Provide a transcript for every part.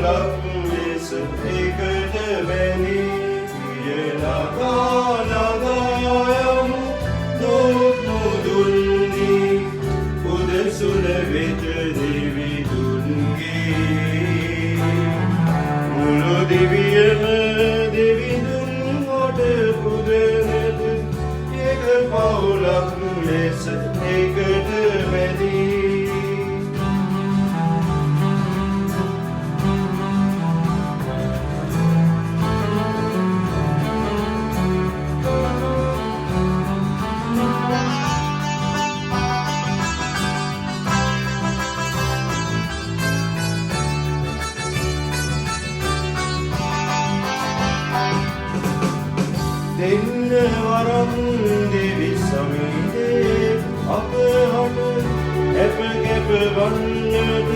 පවුලක් ලෙස එකට වැනි නගා නගායමු දොත් මුදුල්නි උදෙසුන වෙත දෙවිදුන්ගේ මුළු දිවියම දෙවිදුන් හොට පුදනට එක පවුලක් ලෙස එකට වැනි දෙන්න වරම් දෙවි සමීදේ අප හට හැප කැප වන්නට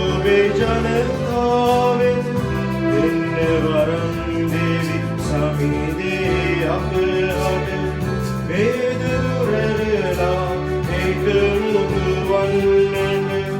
ඔබේ ජනතාවෙත දෙන්න වරම් දෙවි සමීදේ අප හට වේදනුරැරලා එක මුතු වන්නට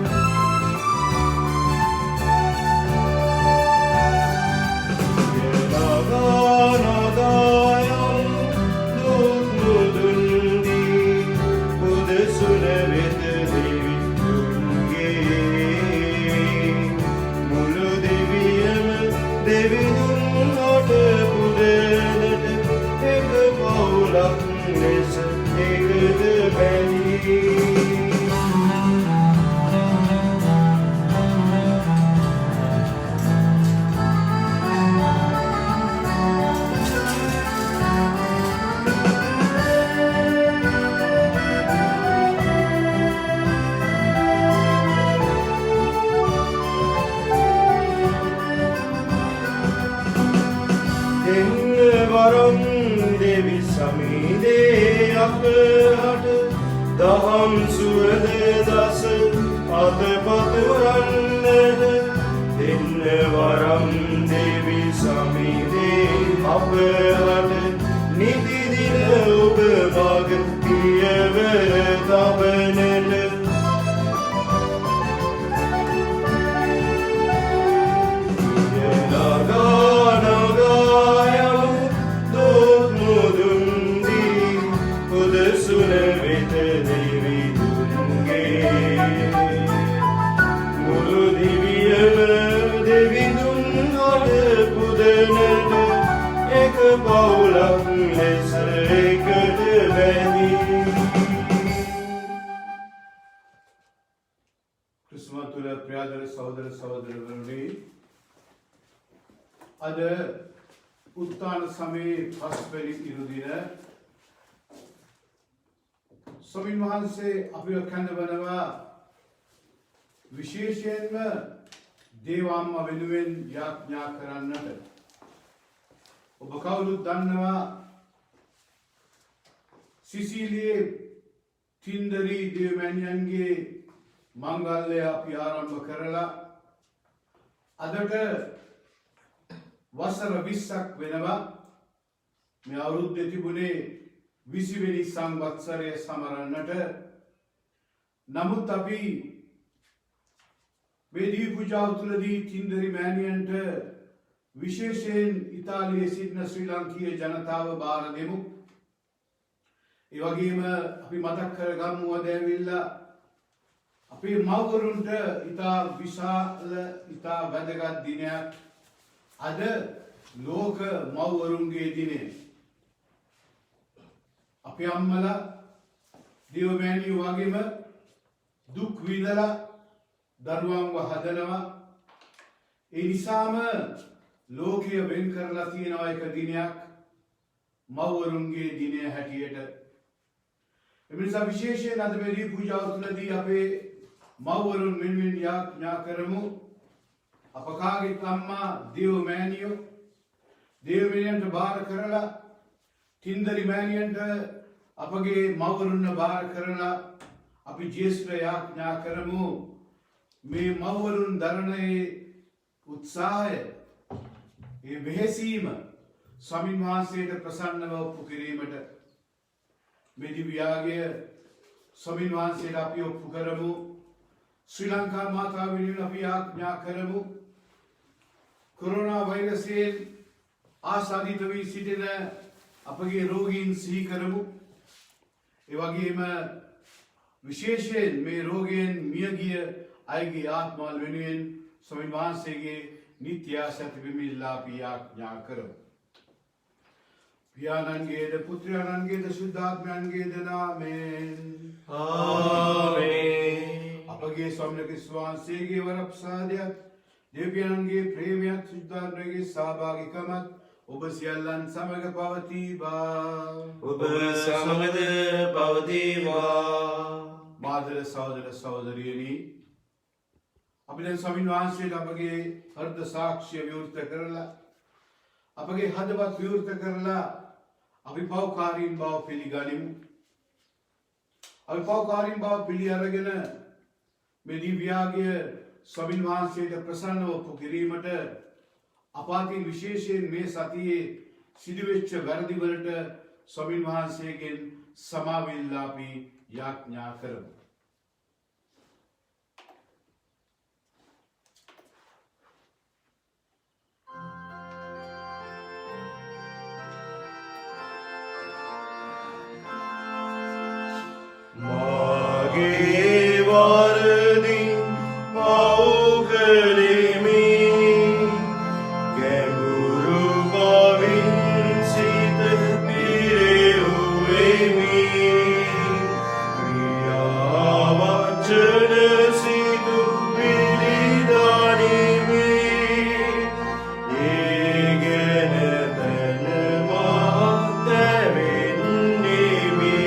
වරම් දෙවි සමීදේ අප හට දහම් සුවඳ දස අතපතුරන්නට දෙන්න වරම් දෙවි සමීදේ අප හට නිති දින ඔබ මග පියවර තබනට පවුලක් ලෙස එකට වැනි ක්‍රිස්තුමතුල ප්‍රියාදර සහෝදර සහෝදරවරුනි අද උත්තාන සමයේ පස්වැනි ඉරුදින ස්වාමීන් වහන්සේ අපිව කැඳවනවා විශේෂයෙන්ම දේවාම්මා වෙනුවෙන් යාඥා කරන්නට ඔබ කවුරුත් දන්නවා සිසිලියේ තින්දරි දෙවියන්ගේ මංගල්‍ය අපි ආරම්භ කරලා අදට වසර 20ක් වෙනවා මේ අවුරුද්දේ තිබුණේ 20 වෙනි සංවත්සරය සමරන්නට නමුත් අපි මේ දී පූජාව තුළදී තින්දරි මෑණියන්ට විශේෂයෙන් ඉතාලියේ සිටින ශ්‍රී ලංකීය ජනතාව බාර දෙමු. ඒ වගේම අපි මතක් කරගමු අද ඇවිල්ලා අපේ මව්වරුන්ට ඉතා විශාල ඉතා වැදගත් දිනයක් අද ලෝක මව්වරුන්ගේ දිනය. අපේ අම්මලා දෙවමෑණියෝ වගේම දුක් විඳලා දරුවන්ව හදනවා. ඒ නිසාම ලෝකය වෙන් කරලා තියෙනවා එක දිනයක් මව්වරුන්ගේ දිනය හැටියට. එනිසා විශේෂයෙන් අද මේ දී පූජාව තුළදී අපේ මව්වරුන් වෙනුවෙන් යාඥා කරමු. අප කාගේ අම්මා දෙවමෑණියෝ දෙවමෑණියන්ට බාර කරලා තින්දරි මෑණියන්ට අපගේ මව්වරුන්ව බාර කරලා අපි ජේෂ්ඨ යාඥා කරමු. මේ මව්වරුන් දරණේ උත්සාහය ඒ වෙහෙසීම ස්වාමීන් වහන්සේට ප්‍රසන්නව ඔප්පු කිරීමට මේ දිව්‍යාගය ස්වාමීන් වහන්සේට අපි ඔප්පු කරමු. ශ්‍රී ලංකා මාතාව වෙනුවෙන් අපි යාඥා කරමු. කොරෝනා වෛරසයෙන් ආසාදිත වී සිටින අපගේ රෝගීන් සිහි කරමු. ඒ වගේම විශේෂයෙන් මේ රෝගයෙන් මියගිය අයගේ ආත්මවල වෙනුවෙන් ස්වාමීන් වහන්සේගේ නිත්‍ය සැතපීමෙල්ලා අපි යාඥා කරමු. පියාණන්ගේද පුත්‍රයන්ගේද සුද්ධාත්මයන්ගේද නාමයෙන් ආමේන්. අපගේ ස්වාමීන් වහන්සේගේ වරප්‍රසාදයත් දෙවියන්ගේ ප්‍රේමයත් සුද්ධාත්මයේ සහභාගීකමත් ඔබ සියල්ලන් සමග පවතිවා. ඔබ සමගද පවතිවා. මාදර සහෝදර සහෝදරියනි, අපි දැන් ස්වාමීන් වහන්සේට අපගේ හෘද සාක්ෂිය විවෘත කරලා අපගේ හදවත් විවෘත කරලා අපි පෞකාරීන් බව පිළිගනිමු. අපි පෞකාරීන් බව පිළි අරගෙන මේ දිව්‍යාගය ස්වාමීන් වහන්සේට ප්‍රසන්නව ඔප්පු කිරීමට අපාතින් විශේෂයෙන් මේ සතියේ සිදුවෙච්ච වැරදි වලට ස්වාමීන් වහන්සේගෙන් සමාවෙල්ලා අපි යාඥා කරමු. මාගේ වරදින් පව් කළෙමි. ගැඹුරු බවින් සිත පිරෙව්වෙමි. ක්‍රියා වචන සිදු පිළිදනිමි. ඒ ගැන තන මහත් දැවෙන්නෙමි.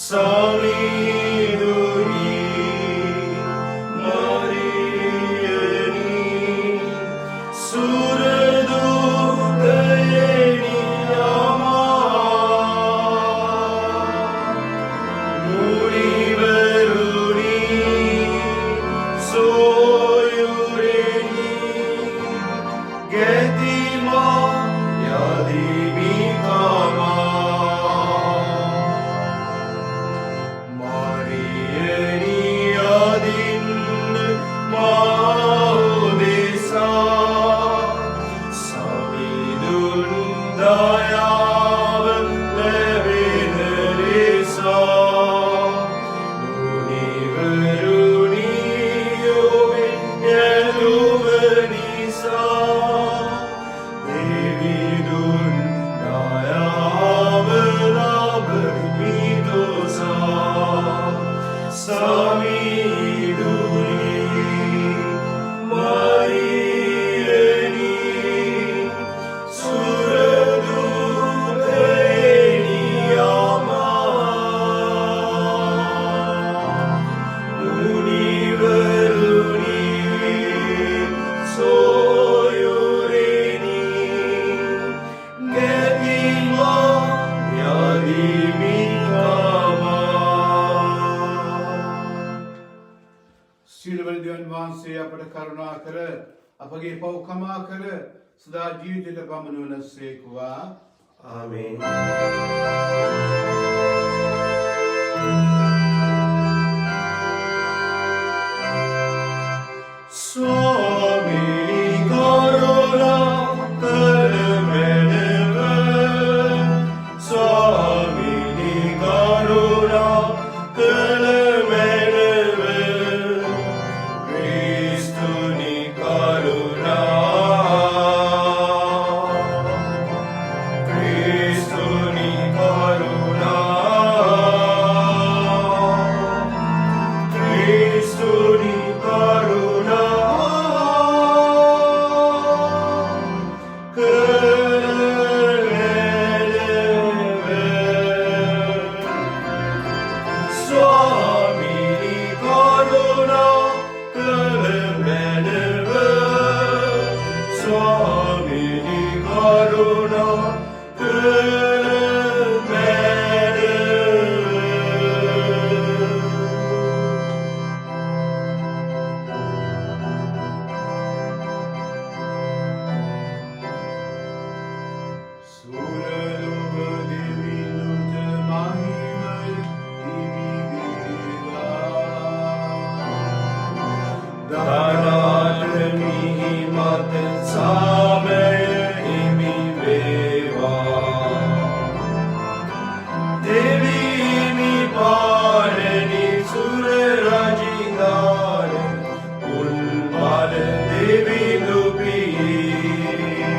සමිඳුනි මරියනි සුරදූතයනි මුනිවරුනි සොයුරෙනි ගැතිමා යදිමිකමා අපගේ පව් කමා කර සදා ජීවිතයට පමුණුවන සේක්වා. ආමේන්. ස්වාමී කරුණා කරමෙනව. ස්වාමී කරුණා කරමෙනව. ක්‍රිස්තුනි කරුණා සාමය හිමි වේවා දෙවිහිමි පාරණි සුර රජින්දාන උන්බල දෙවිඳු පියේ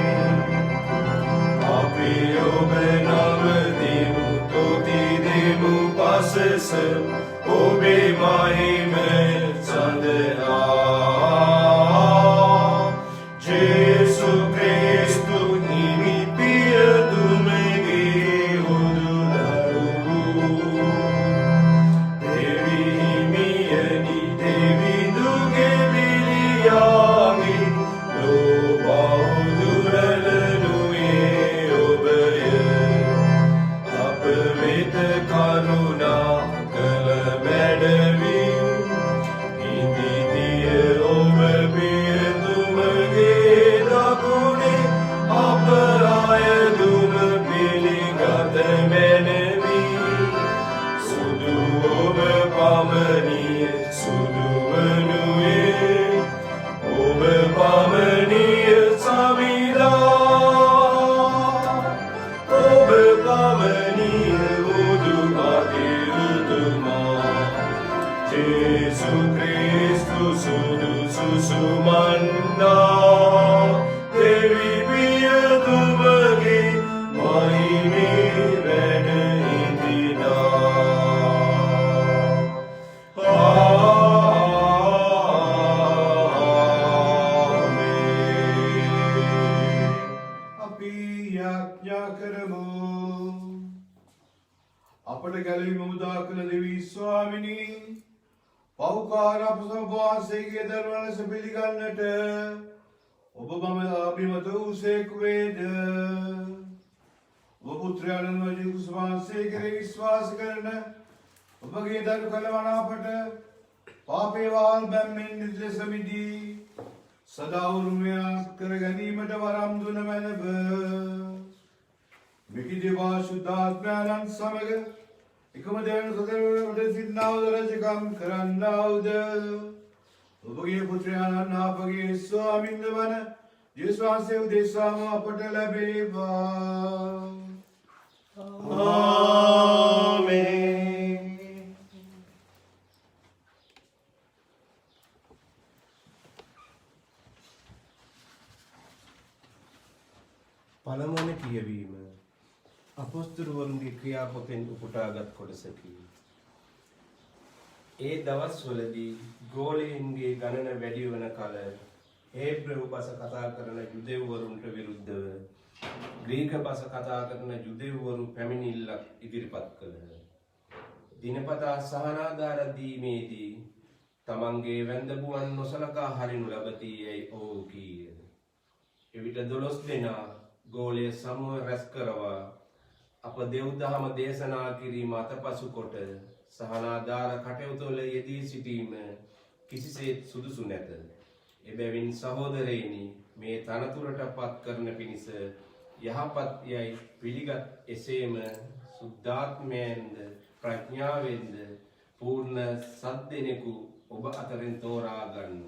අපි ඔබ නවතිමු තුති දෙමු පසස ඔබේ මහිම සඳහා ජේසු ක්‍රිස්තු හිමි පියතුමගේ උදුදරු දෙවිහිමියනි දෙවිඳුගේ විලියාගින් ලෝබෞදුරලනුයේ ඔබය අප වෙත කරුණා කළ මැඩවින් ඉදිදිය ඔබ පියතුමගේ දකුණේ අප අයදුම පිළිගත මැනවි සුදු ඔබ පමණිය සුදු වනුයේ ඔබ පමණිය සමිලා ඔබ පමණිය උදු අතිරුතුමා ජේසු ක්‍රිස්තු සුදු සුසුමන්නා දෙවි පියතුමගේ මහිමේ වැඩ ආමේන්. අපි යාඥා කරමු. අපට ගැලවීම උදා කළ දෙවි ස්වාමිනී පෞකාර අප සභාසේගේ දරුවන් ලෙස පිළිගන්නට ඔබ මම අභිමත වූසේක් වේද. ඔබ පුත්‍රයාණන් වහන්සේ කුසවාසයේ කෙරෙහි විශ්වාස කරන ඔබගේ දරු කලවන අපට පාපේ වාල් බැම්මෙන් නිදෙස මිදී සදා උරුමයක් කර ගැනීමට වරම් දුන මැනව මෙකි දේවා ශුද්ධාත්මයන්න් සමග එකම දෙවන සතරවල සිටිනාවද රජකම් කරන්නාවද ඔබගේ පුත්‍රයාණන් අපගේ ස්වාමින්ද වන යේසුස් වහන්සේ උදෙසාම අපට ලැබේවා. ආමේන්. පළමුවන කියවීම අපොස්තුලවරුන්ගේ ක්‍රියාපොතෙන් උපුටාගත් කොටසකි. ඒ දවස්වලදී ගෝලීන්ගේ ගණන වැඩි වන කල හේබ්‍රෙව් භාෂ කතා කරන යුදෙව්වරුන්ට විරුද්ධව ග්‍රීක භාෂ කතා කරන යුදෙව්වරු පැමිණිල්ලක් ඉදිරිපත් කළහ. දිනපතා සහනාධාර දීමේදී තමන්ගේ වැන්දබුවන් නොසලකා හරිනු ලබති යැයි ඔහු කීය. එවිට 12 දෙනා ගෝලයේ සමුහ රැස් කරවා අප දෙව්දහම දේශනා කිරීම අතපසු කොට සහනාධාර කටයුතුවල යෙදී සිටීම කිසිසේත් සුදුසු නැත. එබැවින් සහෝදරයනි මේ තනතුරට පත් කරන පිණිස යහපත් යයි පිළිගත් එසේම සුද්ධාත්මයෙන්ද ප්‍රඥාවෙන්ද පූර්ණ සද්දෙනෙකු ඔබ අතරින් තෝරා ගන්න.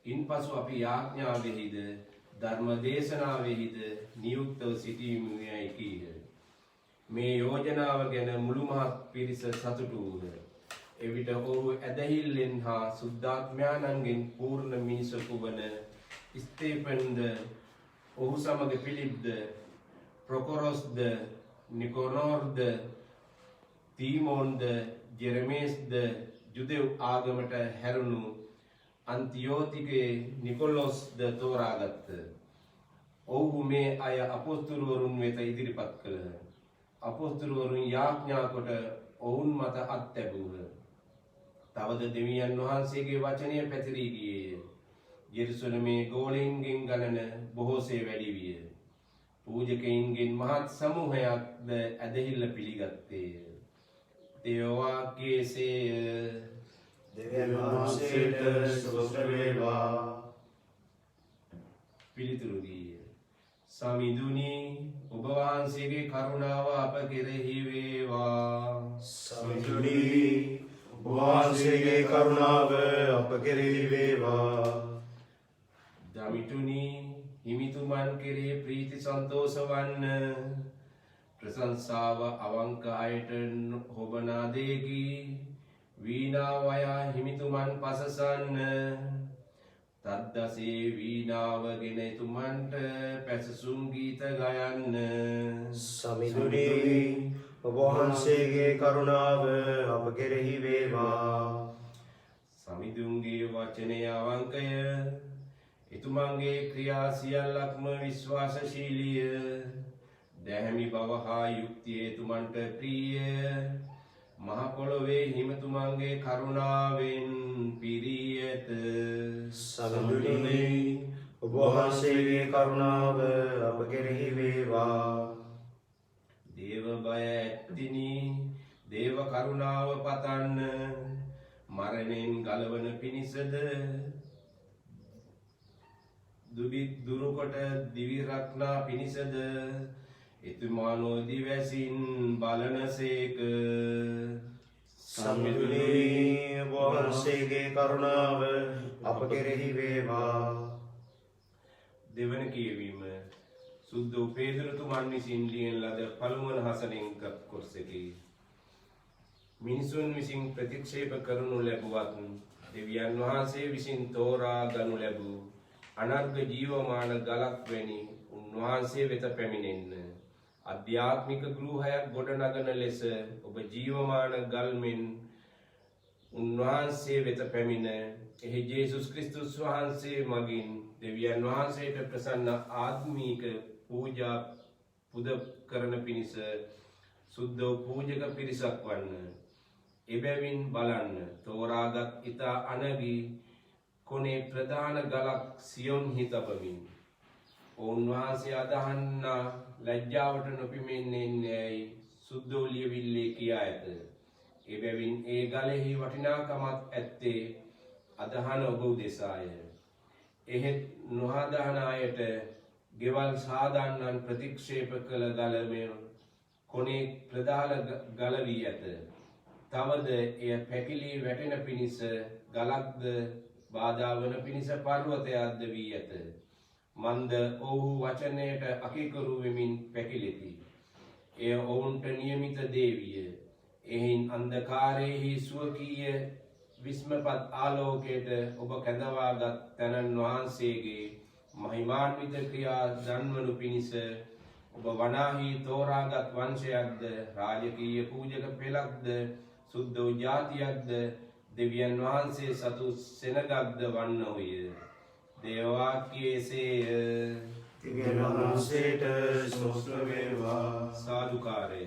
ඉන්පසු අපි යාඥාවෙහිද ධර්ම දේශනාවෙහිද නියුක්තව සිටීමයි කීහ. මේ යෝජනාව ගැන මුළු මහත් පිරිස සතුටු වූහ. එවිට ඔහු ඇදහිල්ලෙන් හා සුද්ධාත්මයන්ගෙන් පූර්ණ මිනිසකු වන ස්තේපන්ද ඔහු සමග පිලිප්ද ප්‍රොකොරොස්ද නිකොනෝර්ද තීමෝන්ද ජෙරමේස්ද ජුදෙව් ආගමට හැරුණු අන්තියෝතිකේ නිකොලොස්ද තෝරාගත්ත. ඔහු මේ අය අපොස්තුලවරුන් වෙත ඉදිරිපත් කළහ. අපොස්තුලවරුන් යාඥා කොට ඔවුන් මත අත්හැබුවහ. තවද දෙවියන් වහන්සේගේ වචනය පැතිරී ගියේය. යෙරුසලමේ ගෝලීන්ගෙන් ගණන බොහෝසේ වැඩි විය. පූජකයින්ගෙන් මහත් සමූහයක්ද ඇදහිල්ල පිළිගත්තේය. දේවාක්‍යයේසේය. දෙවියන් වහන්සේට ස්තෝත්‍ර වේවා. පිළිතුරු දීය. සමිඳුනි ඔබ වහන්සේගේ කරුණාව අප කෙරෙහි වේවා. සමිඳුනි ඔබ වහන්සේගේ කරුණාව අප කෙරෙහි වේවා. දමිතුනි හිමිතුමන් කෙරේ ප්‍රීති සන්තෝෂ වන්න ප්‍රශංසාව අවංක අයට හොබනා දෙකි වීණාව අයා හිමිතුමන් පසසන්න තද්දසේ වීණාවගෙන එතුමන්ට පැසසුම් ගීත ගයන්න සමිඳුනි ඔබ වහන්සේගේ කරුණාව අප කෙරෙහි වේවා. සමිඳුන්ගේ වචනය අවංකය එතුමන්ගේ ක්‍රියා සියල්ලක්ම විශ්වාසශීලීය දැහැමි බව හා යුක්තිය එතුමන්ට ප්‍රිය මහ පොළොවේ හිමිතුමන්ගේ කරුණාවෙන් පිරී ඇත. සමිඳුනි ඔබ වහන්සේගේ කරුණාව අප කෙරෙහි වේවා. දේව බය ඇත්තිනි දේව කරුණාව පතන්න මරණයෙන් ගලවන පිණිසද දුරුකොට දිවි රක්නා පිණිසද එතුමානෝ දිවැසින් බලනසේක. සමිඳුනි ඔබ වහන්සේගේ කරුණාව අප කෙරෙහි වේවා. දෙවන කියවීම සුද්ධ පේදුරුතුමන් විසින් ලියන ලද පළමුවන හසනෙන් ගත් කොටසකි. මිනිසුන් විසින් ප්‍රතික්ෂේප කරනු ලැබුවත් දෙවියන් වහන්සේ විසින් තෝරා ගනු ලැබූ අනර්ග ජීවමාන ගලක් වැනි උන්වහන්සේ වෙත පැමිණෙන්න. අධ්‍යාත්මික ගෘහයක් ගොඩනගන ලෙස ඔබ ජීවමාන ගල්මෙන් උන්වහන්සේ වෙත පැමිණ එහි ජේසුස් ක්‍රිස්තුස් වහන්සේ මගින් දෙවියන් වහන්සේට ප්‍රසන්න ආත්මීක පූජා පුද කරන පිණිස සුද්ධ පූජක පිරිසක් වන්න. එබැවින් බලන්න තෝරාගත් ඉතා අනගි කොනේ ප්‍රධාන ගලක් සියොන්හි තබමින් උන්වහන්සේ අදහන්නා ලැජ්ජාවට නොපිමෙන්නේයයි සුද්ධෝ ලියවිල්ලේ කියා ඇත. එබැවින් ඒ ගලෙහි වටිනාකමක් ඇත්තේ අදහන ඔබ උදෙසාය. එහෙත් නොහදහන අයට ගෙවල් සාදාන්නන් ප්‍රතික්ෂේප කළ ගලමය කොනේ ප්‍රධාන ගල වී ඇත. තවද එය පැකිලී වැටෙන පිණිස ගලක්ද බාධා වන පිණිස පර්වතයක්ද වී ඇත. මන්ද ඔහු වචනයට අකිකරු වෙමින් පැකිලෙති. එය ඔවුන්ට නියමිත දේවිය. එහින් අන්ධකාරයෙහි ස්වකීය විස්මපත් ආලෝකයට ඔබ කැඳවාගත් තැනන් වහන්සේගේ මහිමාන්විත ක්‍රියා දන්වනු පිණිස ඔබ වනාහි තෝරාගත් වංශයක්ද රාජකීය පූජක පෙළක්ද සුද්ධ ජාතියක්ද දෙවියන් වහන්සේ සතු සෙනගක්ද වන්නෝය. දේවවාක්‍යයේසේය. දෙවියන් වහන්සේට ස්තෝත්‍ර වේවා. සාදුකාරය.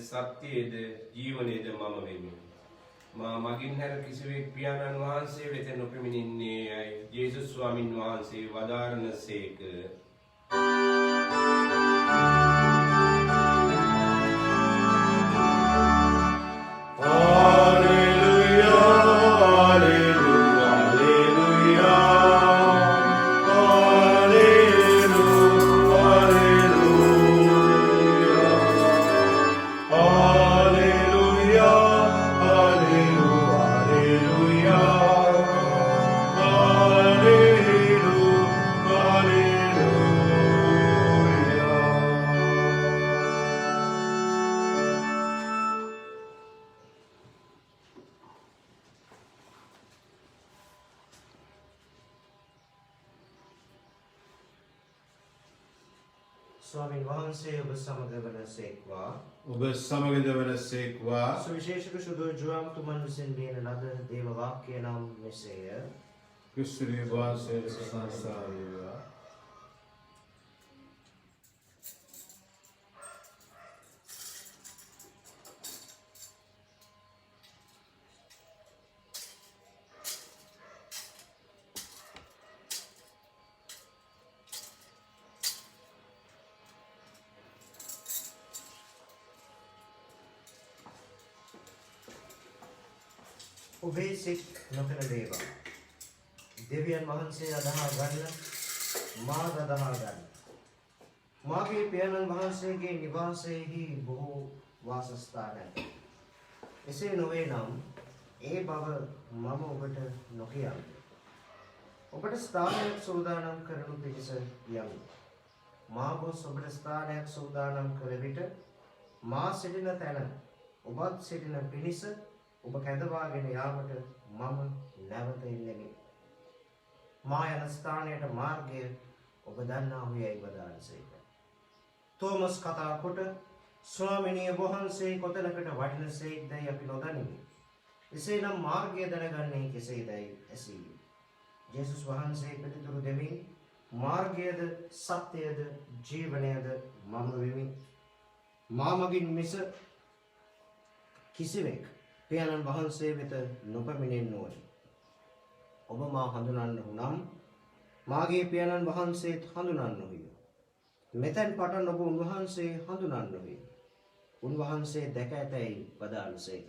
සත්‍යයේද ජීවනයේද මම වෙමි. මා මගින් හැර කිසිවෙක් පියාණන් වහන්සේ වෙත නොපෙමිණින්නේ යයි ජේසුස් ස්වාමින් වහන්සේ වදාරනසේක. ස්වාමීන් වහන්සේ ඔබ සමග වනසේක්වා. ඔබ සමගද වනසේක්වා. සුවිශේෂක සුදු ජුවම් තුමන් විසින් ලියන ලද දේව වාක්‍ය නම් මෙසේය. ක්‍රිස්තුගේ වහන්සේට සංසා වේවා. ඔබේ සිත් නොපෙළඹේවා. දෙවියන් වහන්සේ අදහා ගන්න, මාද අදහා ගන්න. මාගේ පියාණන් වහන්සේගේ නිවාසයේහි බොහෝ වාසස්ථාන ඇත. එසේ නොවේ නම් ඒ බව මම ඔබට නොකියමි. ඔබට ස්ථානයක් සූදානම් කරනු පිණිස යමි. මා ගොස් ඔබට ස්ථානයක් සූදානම් කළ විට මා සිටින තැන ඔබත් සිටින පිණිස ඔබ කැඳවාගෙන යාමට මම නැවත එන්නෙමි. මා යන ස්ථානයට මාර්ගය ඔබ දන්නාහු යයි වදාළසේක. තෝමස් කතා කොට ස්වාමිනිය වහන්සේ කොතැනකට වඩිනසේක්දැයි අපි නොදනිමි. එසේනම් මාර්ගය දැනගන්නේ කෙසේදැයි ඇසීය. ජේසුස් වහන්සේ පිළිතුරු දෙමින් මාර්ගයද සත්‍යයද ජීවනයද මම වෙමි. මා මගින් මිස කිසිවෙක් පියාණන් වහන්සේ වෙත නොපැමිණෙන්න ඕනි. ඔබ මා හඳුනන්නහු නම් මාගේ පියාණන් වහන්සේත් හඳුනන්නහුය. මෙතැන් පටන් ඔබ උන්වහන්සේ හඳුනන්නහුය. උන්වහන්සේ දැක ඇතැයි වදාළසේක.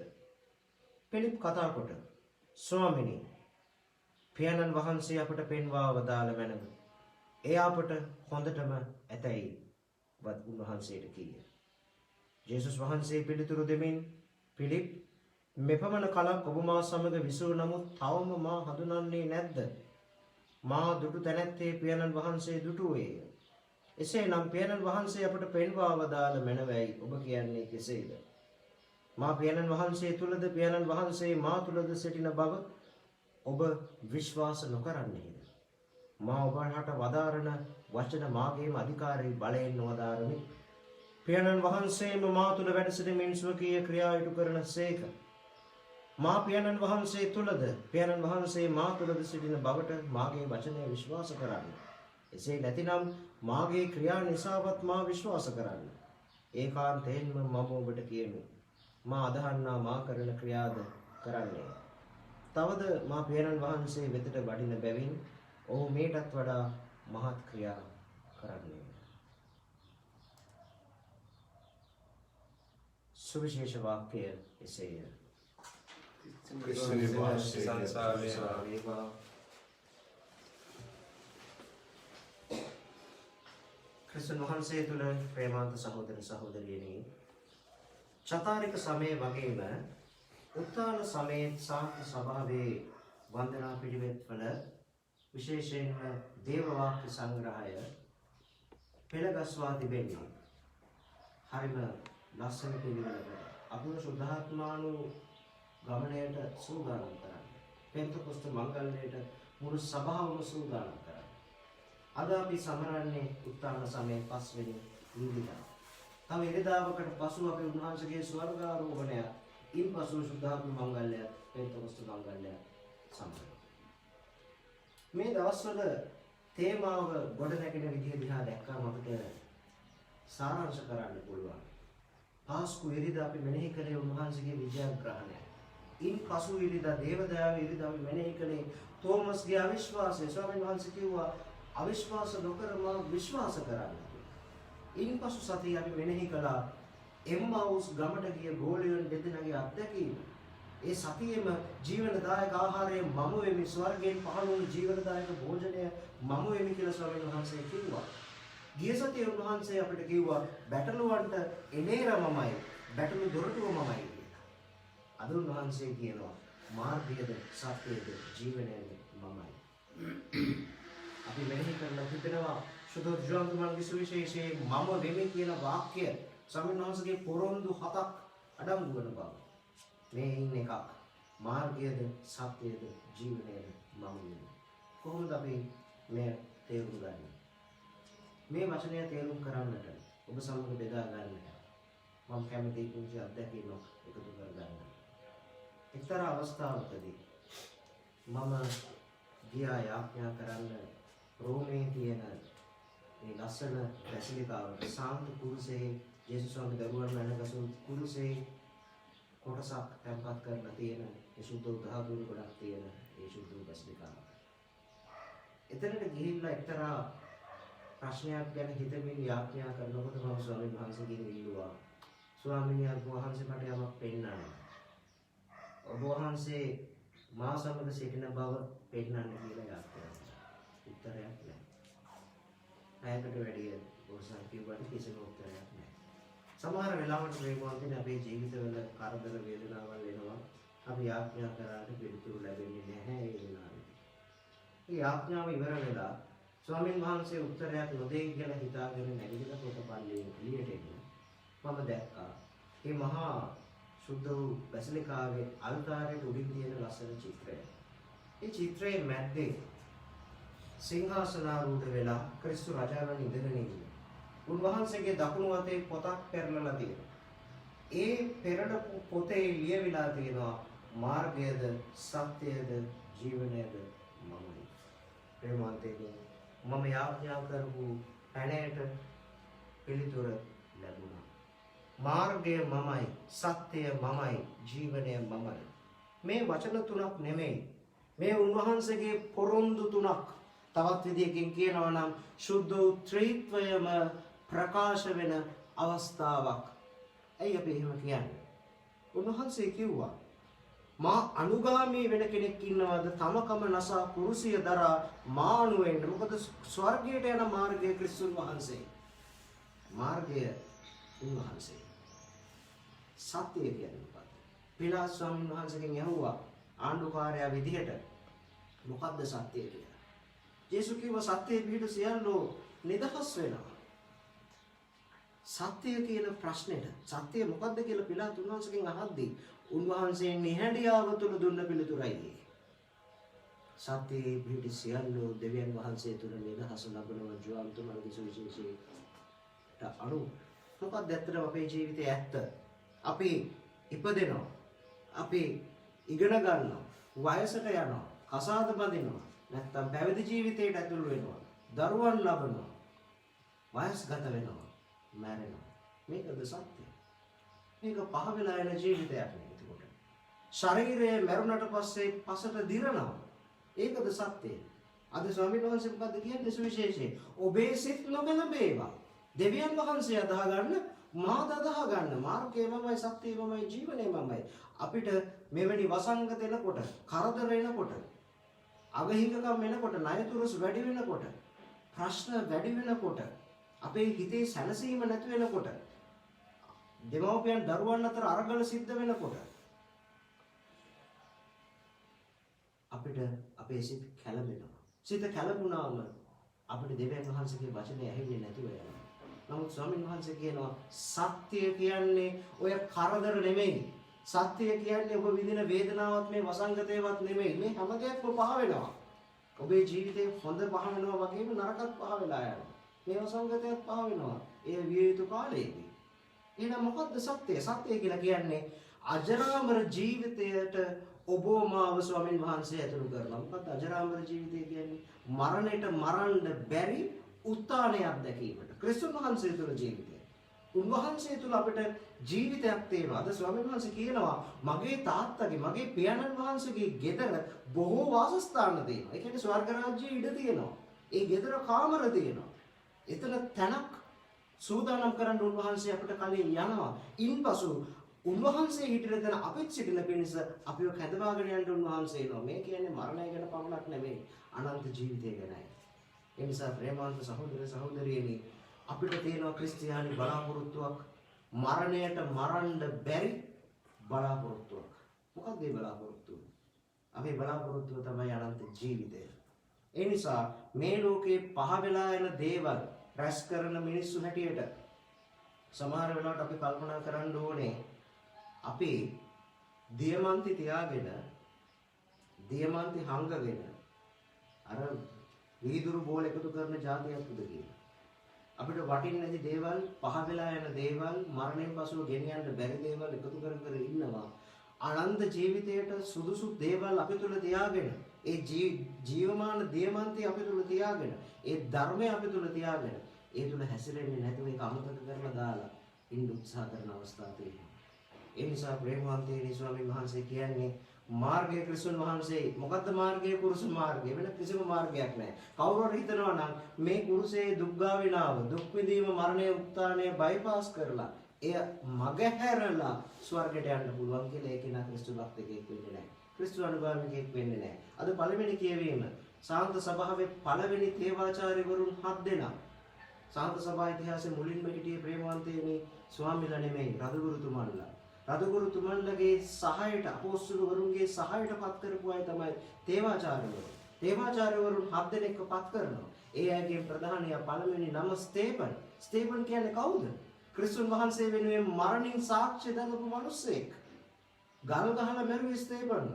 පිලිප් කතා කොට ස්වාමිනී පියාණන් වහන්සේ අපට පෙන්වා වදාළ මැනව එය අපට හොඳටම ඇතැයි උන්වහන්සේට කීය. ජේසුස් වහන්සේ පිළිතුරු දෙමින් පිලිප් මෙපමණ කලක් ඔබ මා සමග විසූ නමුත් තවම මා හඳුනන්නේ නැද්ද? මා දුටු තැනැත්තේ පියාණන් වහන්සේ දුටුවේය. එසේනම් පියාණන් වහන්සේ අපට පෙන්වා වදාළ මැනවයි ඔබ කියන්නේ කෙසේද? මා පියාණන් වහන්සේ තුලද පියාණන් වහන්සේ මා තුලද සිටින බව ඔබ විශ්වාස නොකරන්නේද? මා ඔබට වදාරන වචන මාගේම අධිකාරී බලයෙන් නොවදාරමි. පියාණන් වහන්සේම මා තුල වැඩ සිටමින් ස්වකීය ක්‍රියා ඉටු කරන සේක. මා පියාණන් වහන්සේ තුලද පියාණන් වහන්සේ මා තුලද සිටින බවට මාගේ වචනය විශ්වාස කරන්න. එසේ නැතිනම් මාගේ ක්‍රියා නිසාවත් මා විශ්වාස කරන්න. ඒකාන්තයෙන්ම මම ඔබට කියමි. මා අදහන්නා මා කරන ක්‍රියාද කරන්නේ. තවද මා පියාණන් වහන්සේ වෙතට වඩින බැවින් ඔහු මේටත් වඩා මහත් ක්‍රියා කරන්නේ. සුවිශේෂ වාක්‍යය එසේය. Kristuni වහන්සේ වේවා. ක්‍රිස්තුන් වහන්සේ තුළ ප්‍රේමාන්ත සහෝදර සහෝදරියනි, චතාරික සමයේ වගේම උත්තාන සමයේ සාන්ති සභාවේ වන්දනා පිළිවෙත්වල විශේෂයෙන්ම දේව වාක්‍ය සංග්‍රහය පෙළගස්වා තිබෙන්නේ. හරිම ලස්සන පිළිවෙලකට අපේ සුද්ධාත්මානු ගමනයට සූදානම් කරන්න. පෙන්තකොස්ත මංගල්‍යයට මුළු සභාවම සූදානම් කරන්න. අද අපි සමරන්නේ උත්තාන සමයේ 5 වෙනි ඉරිදා. තව ඉරිදාවකට පසු අපි උන්වහන්සේගේ ස්වර්ගාරෝහණය, ඉන්පසු සුද්ධාත්ම මංගල්‍යය, පෙන්තකොස්ත මංගල්‍යය සමරනවා. මේ දවස්වල තේමාව ගොඩනැගෙන විදිහ දිහා දැක්කම අපිට සාරාංශ කරන්න පුළුවන්. පාස්කු ඉරිදා අපි මෙනෙහි කළේ උන්වහන්සේගේ විජයග්‍රහණය. ඉන්පසු ඉරිදා දේවදයාවේ ඉරිදා අපි මෙනෙහි කළේ තෝමස්ගේ අවිශ්වාසය. ස්වාමීන් වහන්සේ කිව්වා අවිශ්වාස නොකර මා විශ්වාස කරන්න. ඉන්පසු සතිය අපි මෙනෙහි කළා එම්මාවුස් ගමට ගිය ගෝලියන් දෙදෙනාගේ අත්දැකීම. ඒ සතියේම ජීවනදායක ආහාරය මම වෙමි, ස්වර්ගයෙන් පහළ වූ ජීවනදායක භෝජනය මම වෙමි කියලා ස්වාමීන් වහන්සේ කිව්වා. ගිය සතියේ උන්වහන්සේ අපිට කිව්වා බැටළුවන්ට එනේර මමයි, බැටළු දොරටුව මමයි කියලා. අද උන්වහන්සේ කියනවා මාර්ගයද සත්‍යයද ජීවනයද මමයි. අපි මෙහෙම කරලා තිබෙනවා සුද්ධෝදයාන්තුමන්ගේ සුවිශේෂයේ මම වෙමි කියන වාක්‍ය ස්වාමීන් වහන්සේගේ පොරොන්දු 7ක් අඩංගු වන බව. මේ ඉන්න එකක් මාර්ගයද සත්‍යයද ජීවනයද මම වෙමි. කොහොමද අපි මේ තේරුම් ගන්නේ? මේ වචනය තේරුම් කරන්නට ඔබ සමග බෙදා ගන්නට මම කැමතියි පුංචි අත්දැකීමක් එකතු කරගන්න. එක්තරා අවස්ථාවකදී මම ගියා යාඥා කරන්න රෝමේ තියෙන මේ ලස්සන බැසිලිකාවට සාන්ත කුරුසේ යේසුස් වහන්සේ දරුවන් මැනගසු කුරුසේ කොටසක් තැන්පත් කරලා තියෙන ඒ සුද්ධ උදාහරණ ගොඩක් තියෙන ඒ සුද්ධ බැසිලිකාව. එතනට ගිහිල්ලා එක්තරා ප්‍රශ්නයක් ගැන හිතමින් යාඥා කරනකොට මම ස්වාමීන් වහන්සේගෙන් ඉල්ලුවා ස්වාමීන් වහන්සේ මට යමක් පෙන්නන්න. ඔබ වහන්සේ මා සමග සිටින බව පෙන්වන්න කියලා යාත්‍රා. උත්තරයක් නැහැ. ඇයකට වැඩි ඔසන් කිව්වට කිසිම උත්තරයක් නැහැ. සමහර වෙලාවට ප්‍රේමවන්තයන් අපේ ජීවිතවල කරදර වේදනාවල් එනවා. අපි යාඥා කරාට පිළිතුරු ලැබෙන්නේ නැහැ ඒ වෙලාවට. මේ යාඥාව ඉවර වෙලා ස්වාමීන් වහන්සේ උත්තරයක් නොදෙයි කියලා හිතාගෙන නැගිටලා පොතපල්ලියෙන් එළියට එන්න. මම දැක්කා මේ මහා සුද්ධ වූ බැසිලිකාවේ අල්තාරයේ උඩින් තියෙන ලස්සන චිත්‍රය. ඒ චිත්‍රයේ මැද්දේ සිංහාසනාරූඪ වෙලා ක්‍රිස්තු රජාණන් ඉඳගෙන ඉන්නේ. උන්වහන්සේගේ දකුණු අතේ පොතක් පෙරලලා තියෙනවා. ඒ පෙරට පොතේ ලියවිලා තියෙනවා මාර්ගයද සත්‍යයද ජීවනයද මමයි. ප්‍රේමවන්තයනි, මම යාඥා කරපු පැනයට පිළිතුර ලැබුණා. මාර්ගය මමයි, සත්‍යය මමයි, ජීවනය මමයි. මේ වචන තුනක් නෙමෙයි. මේ උන්වහන්සේගේ පොරොන්දු තුනක්. තවත් විදිහකින් කියනවා නම් ශුද්ධ වූ ත්‍රිත්වයම ප්‍රකාශ වෙන අවස්ථාවක්. ඇයි අපි එහෙම කියන්නේ? උන්වහන්සේ කිව්වා මා අනුගාමී වෙන කෙනෙක් ඉන්නවද තමකම නසා කුරුසිය දරා මා අනුවෙන්න. මොකද ස්වර්ගයට යන මාර්ගය ක්‍රිස්තුන් වහන්සේ. මාර්ගය උන්වහන්සේ. සත්‍ය කියන්නේ මොකක්ද? පිලාත් ස්වාමීන් වහන්සේගෙන් ඇහුවා ආණ්ඩුකාරයා විදිහට මොකද්ද සත්‍ය කියලා. යේසුස් කිව්වා සත්‍යයේ පිහිට සියල්ලෝ නිදහස් වෙනවා. සත්‍ය කියන ප්‍රශ්නෙට සත්‍ය මොකද්ද කියලා පිලාත් උන්වහන්සේගෙන් අහද්දී උන්වහන්සේ නිහඬියාව තුළ දුන්න පිළිතුරයි. සත්‍යයේ පිහිට සියල්ලෝ දෙවියන් වහන්සේ තුළ නිදහස ලබනවා. ජෝවාන් තුමාගේ සුවිශේෂයට අනුව මොකක්ද ඇත්තටම අපේ ජීවිතයේ ඇත්ත? අපි ඉපදෙනවා, අපි ඉගෙන ගන්නවා, වයසට යනවා, කසාද බඳිනවා, නැත්නම් පැවිදි ජීවිතයට ඇතුළු වෙනවා, දරුවන් ලබනවා, වයස්ගත වෙනවා, මැරෙනවා. මේකද සත්‍ය? මේක පහ වෙලා යන ජීවිතයක් නේ. එතකොට ශරීරය මැරුණට පස්සේ පසට දිරනවා. ඒකද සත්‍ය? අද ස්වාමීන් වහන්සේ මොකද්ද කියන්නේ සුවිශේෂයෙන්? ඔබේ සිත් නොගැලපේවා. දෙවියන් වහන්සේ අදහ ගන්න, මාද අදහ ගන්න. මාර්ගය මමයි, සත්‍යය මමයි, ජීවනය මමයි. අපිට මෙවැනි වසංගත එනකොට, කරදර එනකොට, අවහිඟකම් එනකොට, ණයතුරුස් වැඩි වෙනකොට, ප්‍රශ්න වැඩි වෙනකොට, අපේ හිතේ සැනසීම නැති වෙනකොට, දෙමව්පියන් දරුවන් අතර අරගල සිද්ධ වෙනකොට අපිට අපේ සිත කැළඹෙනවා. සිත කැළඹුණාම අපිට දෙවියන් වහන්සේගේ වචනේ ඇහෙන්නේ නැතුව යනවා. නමුත් ස්වාමීන් වහන්සේ කියනවා සත්‍ය කියන්නේ ඔය කරදර නෙමෙයි. සත්‍ය කියන්නේ ඔබ විඳින වේදනාවක් මේ වසංගතේවත් නෙමෙයි. මේ හැම දෙයක්ම පහ වෙනවා. ඔබේ ජීවිතේ හොඳ පහ වෙනවා වගේම නරකත් පහ වෙලා යනවා. මේ වසංගතයත් පහ වෙනවා. ඒ විය යුතු කාලයේදී. එහෙනම් මොකද්ද සත්‍ය? සත්‍ය කියලා කියන්නේ අජරාමර ජීවිතයට ඔබ මාව ස්වාමීන් වහන්සේ ඇතුළු කරනවා. මොකද්ද අජරාමර ජීවිතය කියන්නේ? මරණයට මරන්න බැරි උත්ථානයක් දැකීමට. ක්‍රිස්තුන් වහන්සේ තුළ ජීවිතය. උන්වහන්සේ තුළ අපිට ජීවිතයක් තියෙනවා. අද ස්වාමීන් වහන්සේ කියනවා මගේ තාත්තගේ, මගේ පියාණන් වහන්සේගේ ගෙදර බොහෝ වාසස්ථාන තියෙනවා. ඒ කියන්නේ ස්වර්ග රාජ්‍යයේ ඉඩ තියෙනවා. ඒ ගෙදර කාමර තියෙනවා. එතන තැනක් සූදානම් කරන්න උන්වහන්සේ අපිට කලින් යනවා. ඉන්පසු උන්වහන්සේ හිටින තැන අපිත් සිටින පිණිස අපිව කැඳවාගෙන යන්න උන්වහන්සේ එනවා. මේ කියන්නේ මරණය ගැන පමණක් නෙමෙයි, අනන්ත ජීවිතය ගැනයි. ඒ නිසා ප්‍රේමවන්ත සහෝදර සහෝදරියනි, අපිට තියෙනවා ක්‍රිස්තියානි බලාපොරොත්තුවක්, මරණයට මරන්න බැරි බලාපොරොත්තුවක්. මොකක්ද මේ බලාපොරොත්තුව? අපේ බලාපොරොත්තුව තමයි අනන්ත ජීවිතය. ඒ නිසා මේ ලෝකේ පහ වෙලා යන දේවල් රැස් කරන මිනිස්සු හැටියට සමහර වෙලාවට අපි කල්පනා කරන්න ඕනේ අපි දියමන්ති තියාගෙන, දියමන්ති හංගගෙන අර වීදුරු බෝල එකතු කරන જાතියක්ද කියලා. අපිට වටින්නේ නැති දේවල්, පහ වෙලා යන දේවල්, මරණයෙන් පසුව ගෙනියන්න බැරි දේවල් එකතු කර කර ඉන්නවා. අනන්ත ජීවිතයට සුදුසු දේවල් අපි තුල තියාගෙන, ඒ ජීවමාන දියමන්ති අපි තුල තියාගෙන, ඒ ධර්මය අපි තුල තියාගෙන, ඒ තුල හැසිරෙන්නේ නැතුව ඒක අමතක කරලා දාලා ඉන්න උත්සාහ කරන අවස්ථා තියෙනවා. ඒ නිසා ප්‍රේමවන්තයනි, ස්වාමීන් වහන්සේ කියන්නේ මාර්ගය ක්‍රිස්තුන් වහන්සේ. මොකද්ද මාර්ගය? කුරුස මාර්ගය. වෙන කිසිම මාර්ගයක් නැහැ. කවුරු හරි හිතනවා නම් මේ කුරුසේ දුක්ගාවිනාව, දුක් විඳීම, මරණය, උත්ථානය බයිපාස් කරලා එය මගහැරලා ස්වර්ගයට යන්න පුළුවන් කියලා ඒක නා ක්‍රිස්තු භක්තයෙක් වෙන්නේ නැහැ. ක්‍රිස්තු අනුගාමිකයෙක් වෙන්නේ නැහැ. අද පළවෙනි කියවීම සාන්ත සභාවේ පළවෙනි තේවාචාර්යවරුන් 7 දෙනා. සාන්ත සභා ඉතිහාසයේ මුලින්ම හිටියේ ප්‍රේමවන්තයනි ස්වාමීලා නෙමෙයි රදගුරුතුමන්ලා. රදගුරුතුමන්ලගේ සහායට අපොස්තුලවරුන්ගේ සහායට පත් කරපු අය තමයි තේවාචාර්යවරු. තේවාචාර්යවරුන් 7 දෙනෙක්ව පත් කරනවා. ඒ අයගේ ප්‍රධානියා පළවෙනි නම ස්තේපන්. ස්තේපන් කියන්නේ කවුද? ක්‍රිස්තුන් වහන්සේ වෙනුවෙන් මරණින් සාක්ෂි දරපු මිනිස්සෙක්. ගල් ගහලා මැරුවේ ස්තේපන්.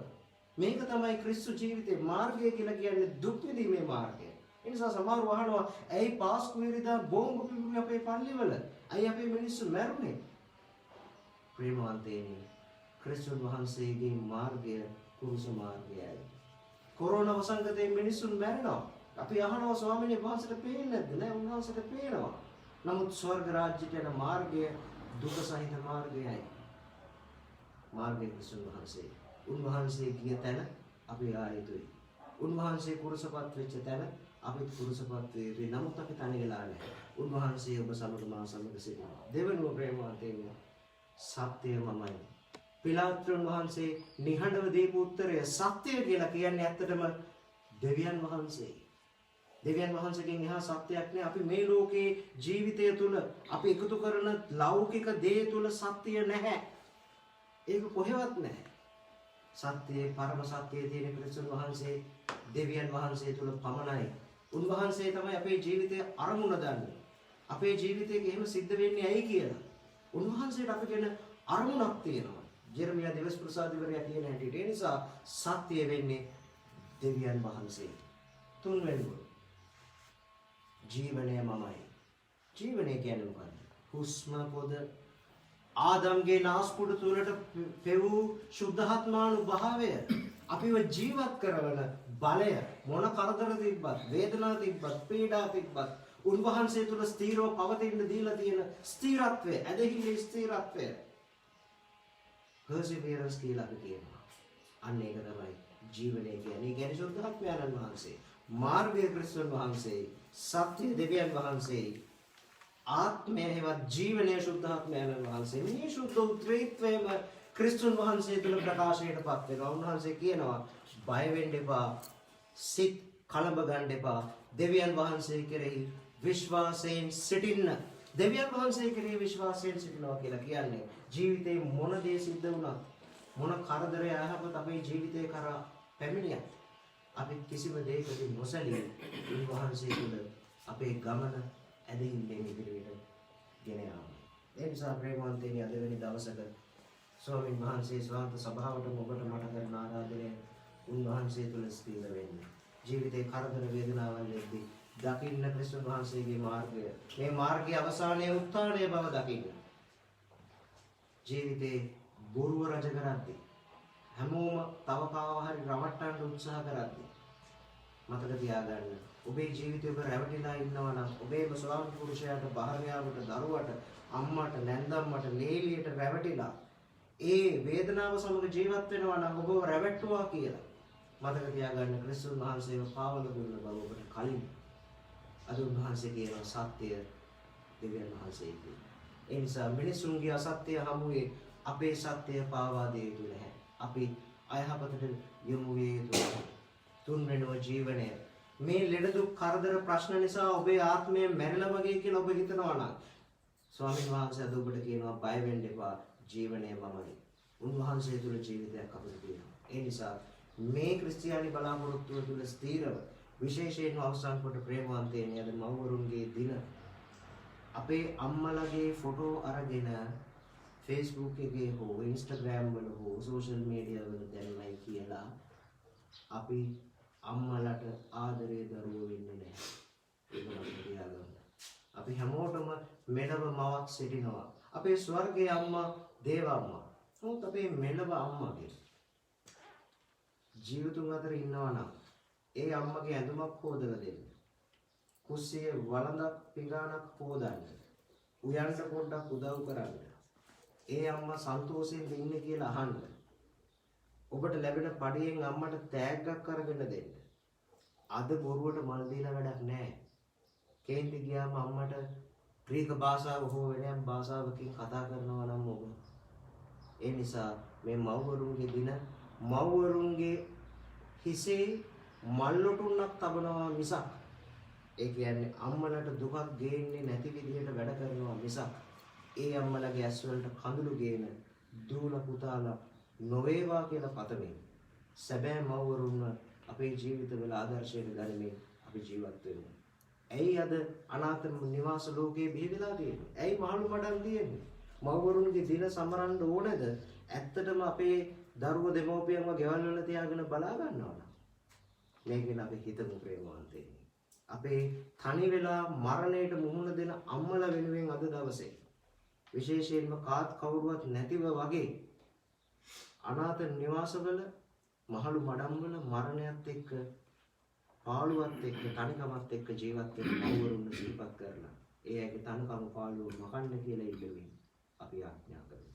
මේක තමයි ක්‍රිස්තු ජීවිතේ මාර්ගය කියලා කියන්නේ දුක් විඳීමේ මාර්ගය. ඒ නිසා සමහරව අහනවා ඇයි පාස්කු ඉරිදා බෝම්බ පිපුරුනේ අපේ පල්ලිවල? ඇයි අපේ මිනිස්සු මැරුනේ? ප්‍රේමවන්තයනි ක්‍රිස්තුන් වහන්සේගේ මාර්ගය කුරුස මාර්ගයයි. කොරෝනා වසංගතයේ මිනිස්සුන් මැරෙනවා. අපි අහනවා ස්වාමීනි වහන්සේට පේන්නේ නැද්ද? නෑ උන්වහන්සේට පේනවා. නමුත් ස්වර්ග රාජ්‍යයට යන මාර්ගය දුක සහිත මාර්ගයයි. මාර්ගය ක්‍රිස්තුන් වහන්සේ. උන්වහන්සේ ගිය තැන අපි ආ යුතුයි. උන්වහන්සේ කුරුසපත් වෙච්ච තැන අපි කුරුසපත් වේ. නමුත් අපි තනි වෙලා නැහැ. උන්වහන්සේ ඔබ සමග මා සමග සිටිනවා. දෙවනුව ප්‍රේමවන්තයනි සත්‍යය මමයි. පිලාතුන් වහන්සේ නිහඬව දීපු උත්තරය සත්‍යය කියලා කියන්නේ ඇත්තටම දෙවියන් වහන්සේ. දෙවියන් වහන්සේගෙන් එහා සත්‍යයක් නෑ. අපි මේ ලෝකේ ජීවිතය තුළ අපි එකතු කරන ලෞකික දේ තුළ සත්‍යය නැහැ. ඒක කොහෙවත් නැහැ. සත්‍යයේ පරම සත්‍යයේ තියෙන ක්‍රිස්තුන් වහන්සේ දෙවියන් වහන්සේ තුළ පමණයි. උන්වහන්සේ තමයි අපේ ජීවිතයේ අරමුණ දන්නේ. අපේ ජීවිතේ එහෙම සිද්ධ වෙන්නේ ඇයි කියලා. උන්වහන්සේට අපි ගැන අරමුණක් තියෙනවා. ජෙරමියා දිවස් ප්‍රසාදිවරයා කියන හැටියට. ඒ නිසා සත්‍ය වෙන්නේ දෙවියන් වහන්සේ. තුන්වෙනි ජීවනය මමයි. ජීවනය කියන්නේ මොකක්ද? හුස්ම පොද ආදම්ගේ නාස්පුඩු තුලට පෙවූ සුද්ධාත්මානුභාවය අපිව ජීවත් කරවන බලය මොන කරදර තිබ්බත් වේදනා තිබ්බත් පීඩා තිබ්බත් උන්වහන්සේ තුල ස්ථීරව පවතින්න දීලා තියෙන ස්ථිරත්වය ඇදහිලි ස්ථිරත්වය perseverance කියලා අපි කියනවා. අන්න ඒක තමයි ජීවනය කියන්නේ. කියන්නේ සුද්ධාත්මයන් වහන්සේ මාර්ගය ක්‍රිස්තුන් වහන්සේ සත්‍ය දෙවියන් වහන්සේ ආත්මය හෙවත් ජීවනය සුද්ධාත්මයන් වහන්සේ මේ සුද්ධ උත්‍රේත්වයම ක්‍රිස්තුන් වහන්සේ තුළ ප්‍රකාශයටපත් වෙනවා. උන්වහන්සේ කියනවා බය වෙන්න එපා, සිත් කලබ ගන්න එපා, දෙවියන් වහන්සේ කෙරෙහි විශ්වාසයෙන් සිටින්න. දෙවියන් වහන්සේ කෙරෙහි විශ්වාසයෙන් සිටිනවා කියලා කියන්නේ ජීවිතේ මොන දේ සිද්ධ වුණත් මොන කරදරය ආවත් අපේ ජීවිතේ කරා පැමිණියත් අපි කිසිම දෙයකදී නොසැලී උන්වහන්සේ තුළ අපේ ගමන ඇදහිල්ලෙන් ඉදිරියට ගෙන යාම. ඒ නිසා ප්‍රේමවන්තයනි අද වෙනි දවසක ස්වාමීන් වහන්සේ ස්වාන්ත සභාවට ඔබට මට කරන ආරාධනය උන්වහන්සේ තුළ ස්ථිර වෙන්න. ජීවිතේ කරදර වේදනාවල් එද්දී දකින්න ක්‍රිස්තුන් වහන්සේගේ මාර්ගය. මේ මාර්ගයේ අවසානයේ උත්ථානයේ බව දකින්න. ජීවිතේ බොරුව රජ කරද්දී හැමෝම තව කාව හරි රවට්ටන්න උත්සාහ කරද්දී මතක තියාගන්න ඔබේ ජීවිතේ ඔබ රැවටිලා ඉන්නවා නම් ඔබේම ස්වාමි පුරුෂයාට භාර්යාවට දරුවට අම්මට නැන්දම්මට ලේලියට රැවටිලා ඒ වේදනාව සමග ජීවත් වෙනවා නම් ඔබව රැවට්ටුවා කියලා මතක තියාගන්න ක්‍රිස්තුන් වහන්සේව පාවල දුන්න බව ඔබට කලින් අද උන්වහන්සේ කියන සත්‍ය දෙවියන් වහන්සේ කියනවා. ඒ නිසා මිනිසුන්ගේ අසත්‍ය හමුවේ අපේ සත්‍ය පාවා දිය යුතු නැහැ. අපි අයහපතට යොමු විය යුතුයි. තුන්වෙනිව ජීවනය. මේ ලෙඩ දුක් කරදර ප්‍රශ්න නිසා ඔබේ ආත්මය මැරිලා වගේ කියලා ඔබ හිතනවා නම් ස්වාමීන් වහන්සේ අද ඔබට කියනවා බය වෙන්න එපා. ජීවනය මමයි. උන්වහන්සේ තුල ජීවිතයක් අපිට තියෙනවා. ඒ නිසා මේ ක්‍රිස්තියානි බලාපොරොත්තුව තුල ස්ථීරව විශේෂයෙන්ම අවසන් කොට ප්‍රේමවන්තයන් යද මව්වරුන්ගේ දින අපේ අම්මලගේ ෆොටෝ අරගෙන Facebook එකේ හෝ Instagram වල හෝ සෝෂල් මීඩියා වල දැම්මයි කියලා අපි අම්මලට ආදරේ දරුවෝ වෙන්නේ නැහැ. ඒක මතක තියාගන්න. අපි හැමෝටම මෙලව මවක් සිටිනවා. අපේ ස්වර්ගයේ අම්මා දේව අම්මා. නමුත් අපේ මෙලව අම්මාගේ ජීවිතුන් අතර ඉන්නවා නම් ඒ අම්මගේ ඇඳුමක් හොදලා දෙන්න. කුස්සියේ වළඳක් පිඟානක් හොදන්න. උයන්ට පොඩ්ඩක් උදව් කරන්න. ඒ අම්මා සන්තෝෂයෙන් ඉන්නේ කියලා අහන්න. ඔබට ලැබෙන පඩියෙන් අම්මට තෑග්ගක් අරගෙන දෙන්න. අද බොරුවට මල් දීලා වැඩක් නැහැ. කේන්ති ගියාම අම්මට ග්‍රීක භාෂාව හෝ වෙනම භාෂාවකින් කතා කරනවා නම් ඔබ ඒ නිසා මේ මව්වරුන්ගේ දින මව්වරුන්ගේ හිසේ මල්ලොටුන්නක් තබනවා මිසක් ඒ කියන්නේ අම්මලට දුකක් ගේන්නේ නැති විදිහට වැඩ කරනවා මිසක් ඒ අම්මලගේ ඇස් වලට කඳුළු ගේන දූල පුතාලා නොවේවා කියලා පතමින් සැබෑ මව්වරුන්ව අපේ ජීවිතවල ආදර්ශයට ගනිමින් අපි ජීවත් වෙනවා. ඇයි අද අනාථ නිවාස ලෝකයේ බිහි වෙලා තියෙන්නේ? ඇයි මාළු මඩම් තියෙන්නේ? මව්වරුන්ගේ දින සමරන්න ඕනද? ඇත්තටම අපේ දරුවෝ දෙමව්පියන්ව ගෙවල් වල තියාගෙන බලා ගන්නවා. මේකෙන් අපි හිතමු ප්‍රේමවන්තයනි. අපේ තනි වෙලා මරණයට මුහුණ දෙන අම්මලා වෙනුවෙන් අද දවසේ විශේෂයෙන්ම කාත් කවුරුවත් නැතිව වගේ අනාථ නිවාසවල මහලු මඩම්වල මරණයත් එක්ක පාළුවත් එක්ක තනිකමත් එක්ක ජීවත් වෙන මව්වරුන් සිහිපත් කරලා ඒ ඇගේ තනිකම පාළුව මකන්න කියලා ඉල්ලුමින් අපි ආඥා කරමු.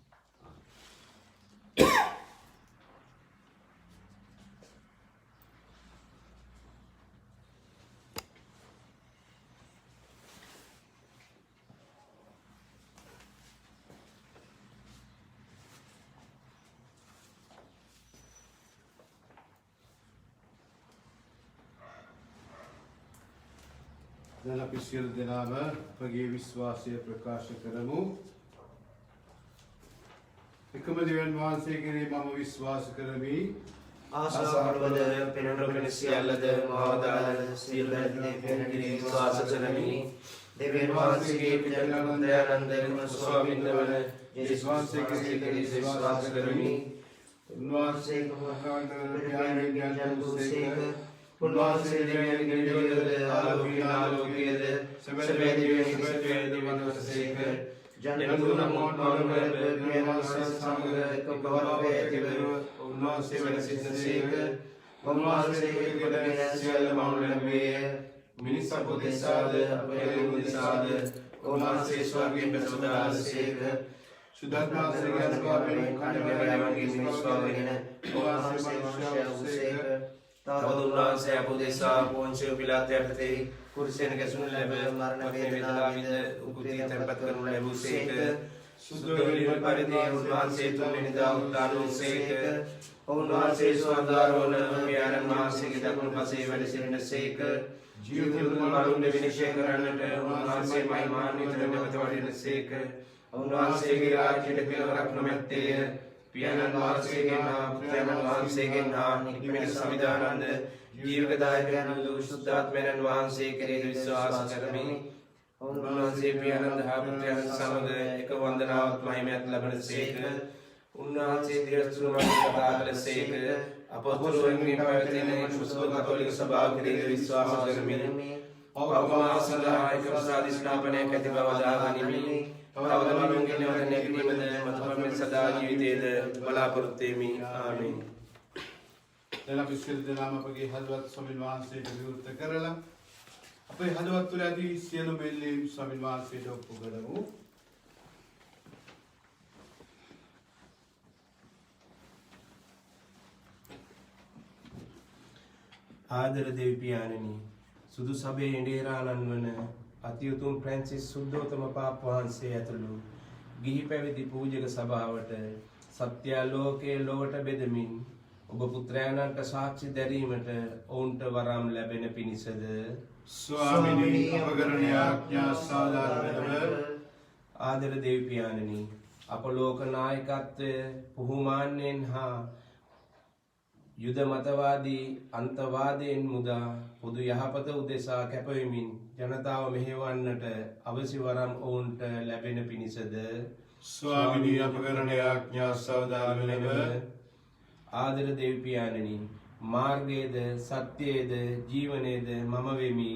දැන් අපි සියලු දෙනාම අපගේ විශ්වාසය ප්‍රකාශ කරමු. එකම දෙවියන් වහන්සේ කෙරෙහි මම විශ්වාස කරමි. ආසාවවද පෙනුනොපෙන සියල්ලද මවදාල සියලු දෙවියන් විශ්වාස කරමි. දෙවියන් වහන්සේගේ පියාණන් ස්වාමීන් වහන්සේ යේසුස් වහන්සේ කෙරෙහි විශ්වාස කරමි. උන්වහන්සේ කොහොමද යන්දුසේක උන්වහන්සේ දෙවියන් ගෙවියද ආලෝකයේද සැබෑ දෙවියන් වහන්සේක ජනතුන මොනවද දෙවියන් සමග එකවරව ඇතිව උන්වහන්සේ වෙන සිටසේක උන්වහන්සේ ගොඩගෙන සියල්ල මෞලමේ මිනිස් අපදේශාද අපේ උදේශාද උන්වහන්සේ ස්වර්ගයෙන් බසවදාසේක සුද්ධාත්මාසේක ස්වාමීන් කණ්ඩායමගේ මිනිස්වාගෙන උන්වහන්සේ මනුෂ්‍යවසේක තවදුන්වහන්සේ අපදේශා පොන්සිය පිලාත් යටතේ කුරුසෙන ගැසුණු ලැබ මරණ වේදනාවිද උපදී තැන්පත් කරනු ලැබුසේක සුද්ධ පරිදි උන්වහන්සේ තුන්වෙනිදා උත්තානෝසේක උන්වහන්සේ ස්වර්ගාරෝහණ පියාණන් වහන්සේගේ දකුණු පසේ වැඩ සිටිනසේක ජීවිත මරණ විනිශ්චය කරන්නට උන්වහන්සේ මහිමාන්විත නැවත වඩිනසේක උන්වහන්සේගේ රාජ්‍යයට පිළිවෙලක් නොමැත්තේය පියාණන් වහන්සේගේ පුත්‍රයන් වහන්සේගේ නික්මෙන සමිදානන්ද ජීවකදායකයන් වූ සුද්ධාත්මයන් වහන්සේ කෙරෙහි විශ්වාස කරමි. උන්වහන්සේ පියාණන් දහා පුත්‍රයන් සමග එක වන්දනාවක් මහිමයත් ලබනසේක. උන්වහන්සේ දිවස්තුරුවන් කතා කළසේක. අපොස්තලයන්ගේ පැවැතෙන සුසුදු කතෝලික සභාව කෙරෙහි විශ්වාස කරමි. පවකමා සඳහා එක ප්‍රසාදිස්ථාපනයක් ඇති බව දාගනිමි. තවදමරුන්ගේ නැවත නැගීමද මතපරමෙන් සදා ජීවිතයේද බලාපොරොත්තු වෙමි. ආමේන්. දැන් අපි සියලු දෙනාම අපගේ හදවත් ස්වාමීන් වහන්සේට විවෘත කරලා අපේ හදවත් තුළ ඇති සියලු මෙල්ලීම් ස්වාමීන් වහන්සේට ඔප්පු කරමු. ආදර දෙවි පියාණනි, සුදු සභේ ඉඬේරාලන් වන අතිඋතුම් ෆ්‍රැන්සිස් සුද්ධෝතම පාප් වහන්සේ ඇතුළු ගිහි පැවිදි පූජක සභාවට සත්‍යාලෝකයේ ලොවට බෙදමින් ඔබ පුත්‍රයාණන්ට සාක්ෂි දැරීමට ඔවුන්ට වරම් ලැබෙන පිණිසද ස්වාමිනී අපගරණ ආඥා සාදාරව. ආදර දෙවි පියාණනි, අප ලෝක නායකත්වය පුහුමාන්යෙන් හා යුද මතවාදී අන්තවාදයෙන් මුදා පොදු යහපත උදෙසා කැපවෙමින් ජනතාව මෙහෙවන්නට අවසි වරම් ඔවුන්ට ලැබෙන පිණිසද ස්වාමිනී අපගරණ ආඥා සාදාරව. ආදර දෙවි පියාණනි, මාර්ගයේද සත්‍යයේද ජීවනයේද මම වෙමි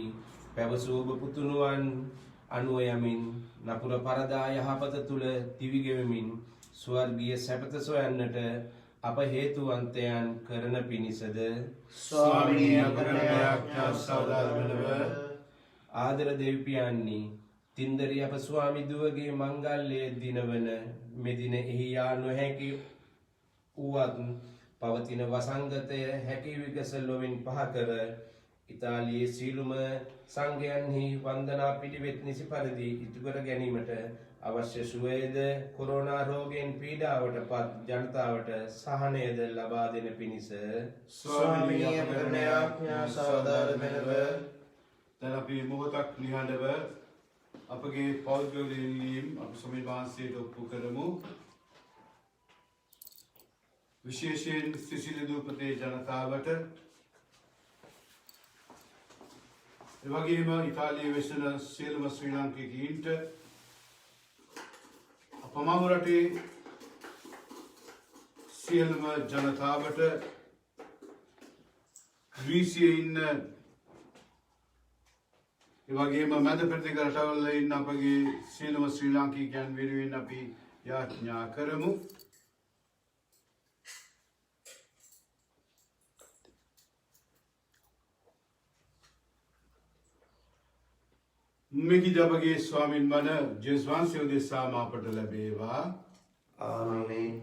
පැවසූ ඔබ පුතුණුවන් අනුව යමින් නපුර පරදා යහපත තුල දිවිගෙවමින් ස්වර්ගීය සැපත සොයන්නට අප හේතුවන්තයන් කරන පිණිසද ස්වාමිනී අපගරණ ආඥා සාදාරව. ආදර දෙවි පියාණනි, තින්දරි අප ස්වාමි දුවගේ මංගල්‍යයේ දිනවන මෙදින එහි යා නොහැකි වුවත් පවතින වසංගතය හැකි විගස ලොවින් පහ කර ඉතාලියේ සීලුම සංඝයන්හි වන්දනා පිළිවෙත් නිසි පරිදි ඉටු කර ගැනීමට අවශ්‍ය සුවේද කොරෝනා රෝගයෙන් පීඩාවට පත් ජනතාවට සහනයද ලබා දෙන පිණිස ස්වාමීනි අපගේ ආඥා සාදාර මෙලව දැන් අපි මොහොතක් නිහඬව අපගේ පෞද්ගලික ඉල්ලීම් අප ස්වාමීන් වහන්සේට ඔප්පු කරමු. විශේෂයෙන් සිසිල දූපතේ ජනතාවට එවැගේම ඉතාලියේ වෙසෙන සියලුම ශ්‍රී ලාංකිකයින්ට අපමණ රටේ සියලුම ජනතාවට ග්‍රීසියේ ඉන්න එවැගේම මැද පෙරදිග රටවල ඉන්න අපගේ සියලුම ශ්‍රී ලාංකිකයන් වෙනුවෙන් අපි යාඥා කරමු. මෙකි අපගේ ස්වාමින් වන ජේසුස් වහන්සේ උදෙසා අපට ලැබේවා. ආමේන්.